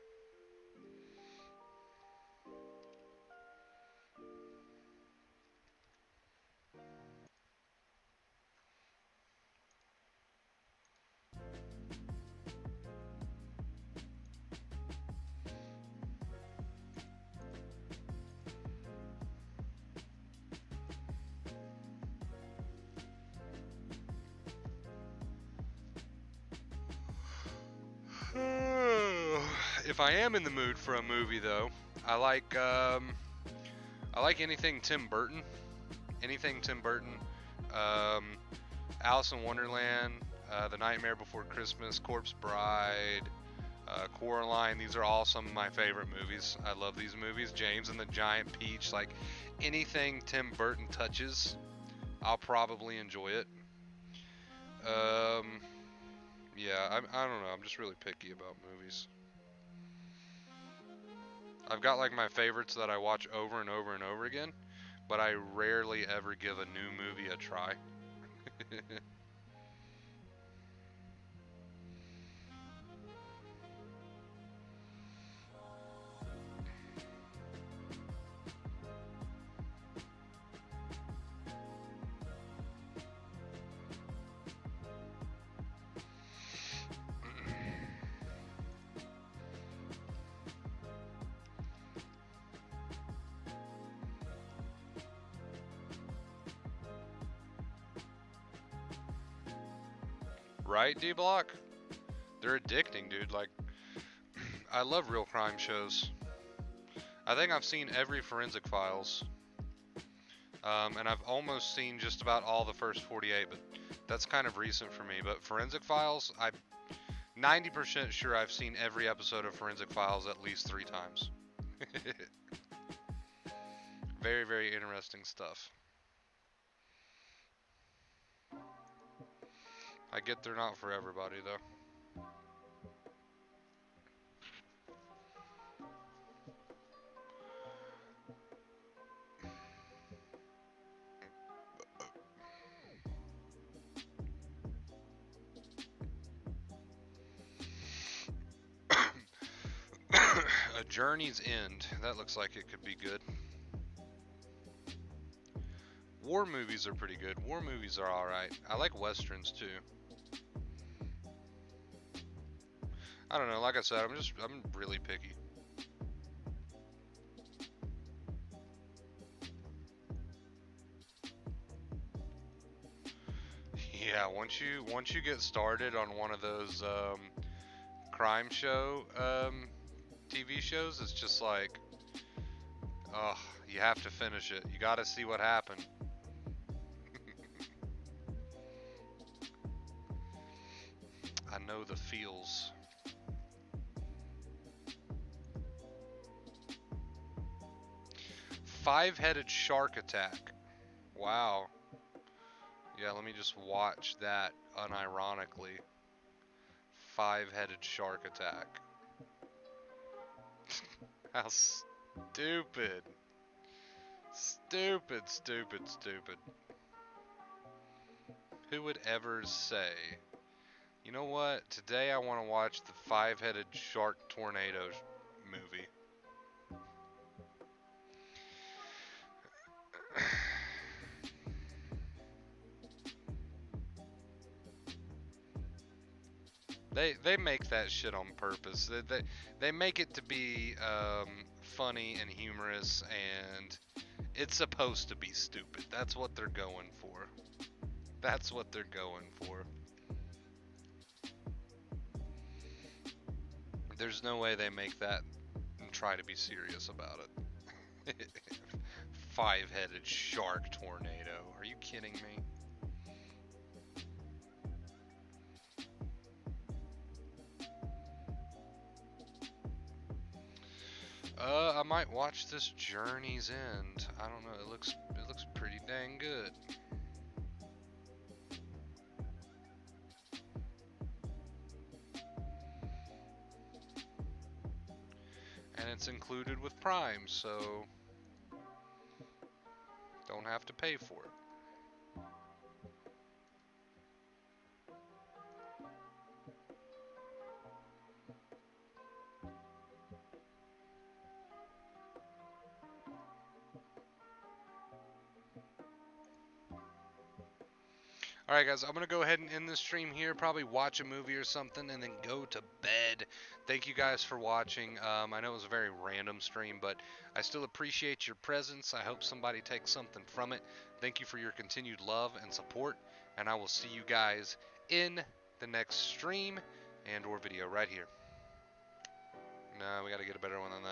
If I am in the mood for a movie, though, I like I like anything Tim Burton. Anything Tim Burton. Um, Alice in Wonderland, The Nightmare Before Christmas, Corpse Bride, Coraline. These are all some of my favorite movies. I love these movies. James and the Giant Peach. Like anything Tim Burton touches, I'll probably enjoy it. Um, yeah, I don't know. I'm just really picky about movies. I've got like my favorites that I watch over and over and over again, but I rarely ever give a new movie a try. Right, D Block? They're addicting, dude. Like, I love real crime shows. I think I've seen every Forensic Files, and I've almost seen just about all the first 48, but that's kind of recent for me. But Forensic Files, I'm 90% sure I've seen every episode of Forensic Files at least 3 times. Very, very interesting stuff. I get they're not for everybody, though. A Journey's End. That looks like it could be good. War movies are pretty good. War movies are alright. I like westerns too. I don't know, like I said, I'm really picky. Yeah, once you get started on one of those crime show TV shows, it's just like, oh, you have to finish it. You got to see what happened. I know the feels. Five-headed shark attack. Wow. Yeah, let me just watch that unironically. Five-headed shark attack. How stupid. Stupid, stupid, stupid. Who would ever say, you know what? Today I want to watch the five-headed shark tornado movie. They make that shit on purpose. They make it to be funny and humorous, and it's supposed to be stupid. That's what they're going for. That's what they're going for. There's no way they make that and try to be serious about it. Five-headed shark tornado. Are you kidding me? I might watch this Journey's End. I don't know. It looks pretty dang good. included with Prime, so don't have to pay for it. Alright guys, I'm going to go ahead and end this stream here, probably watch a movie or something, and then go to bed. Thank you guys for watching. I know it was a very random stream, but I still appreciate your presence. I hope somebody takes something from it. Thank you for your continued love and support, and I will see you guys in the next stream and or video right here. No, we got to get a better one than that.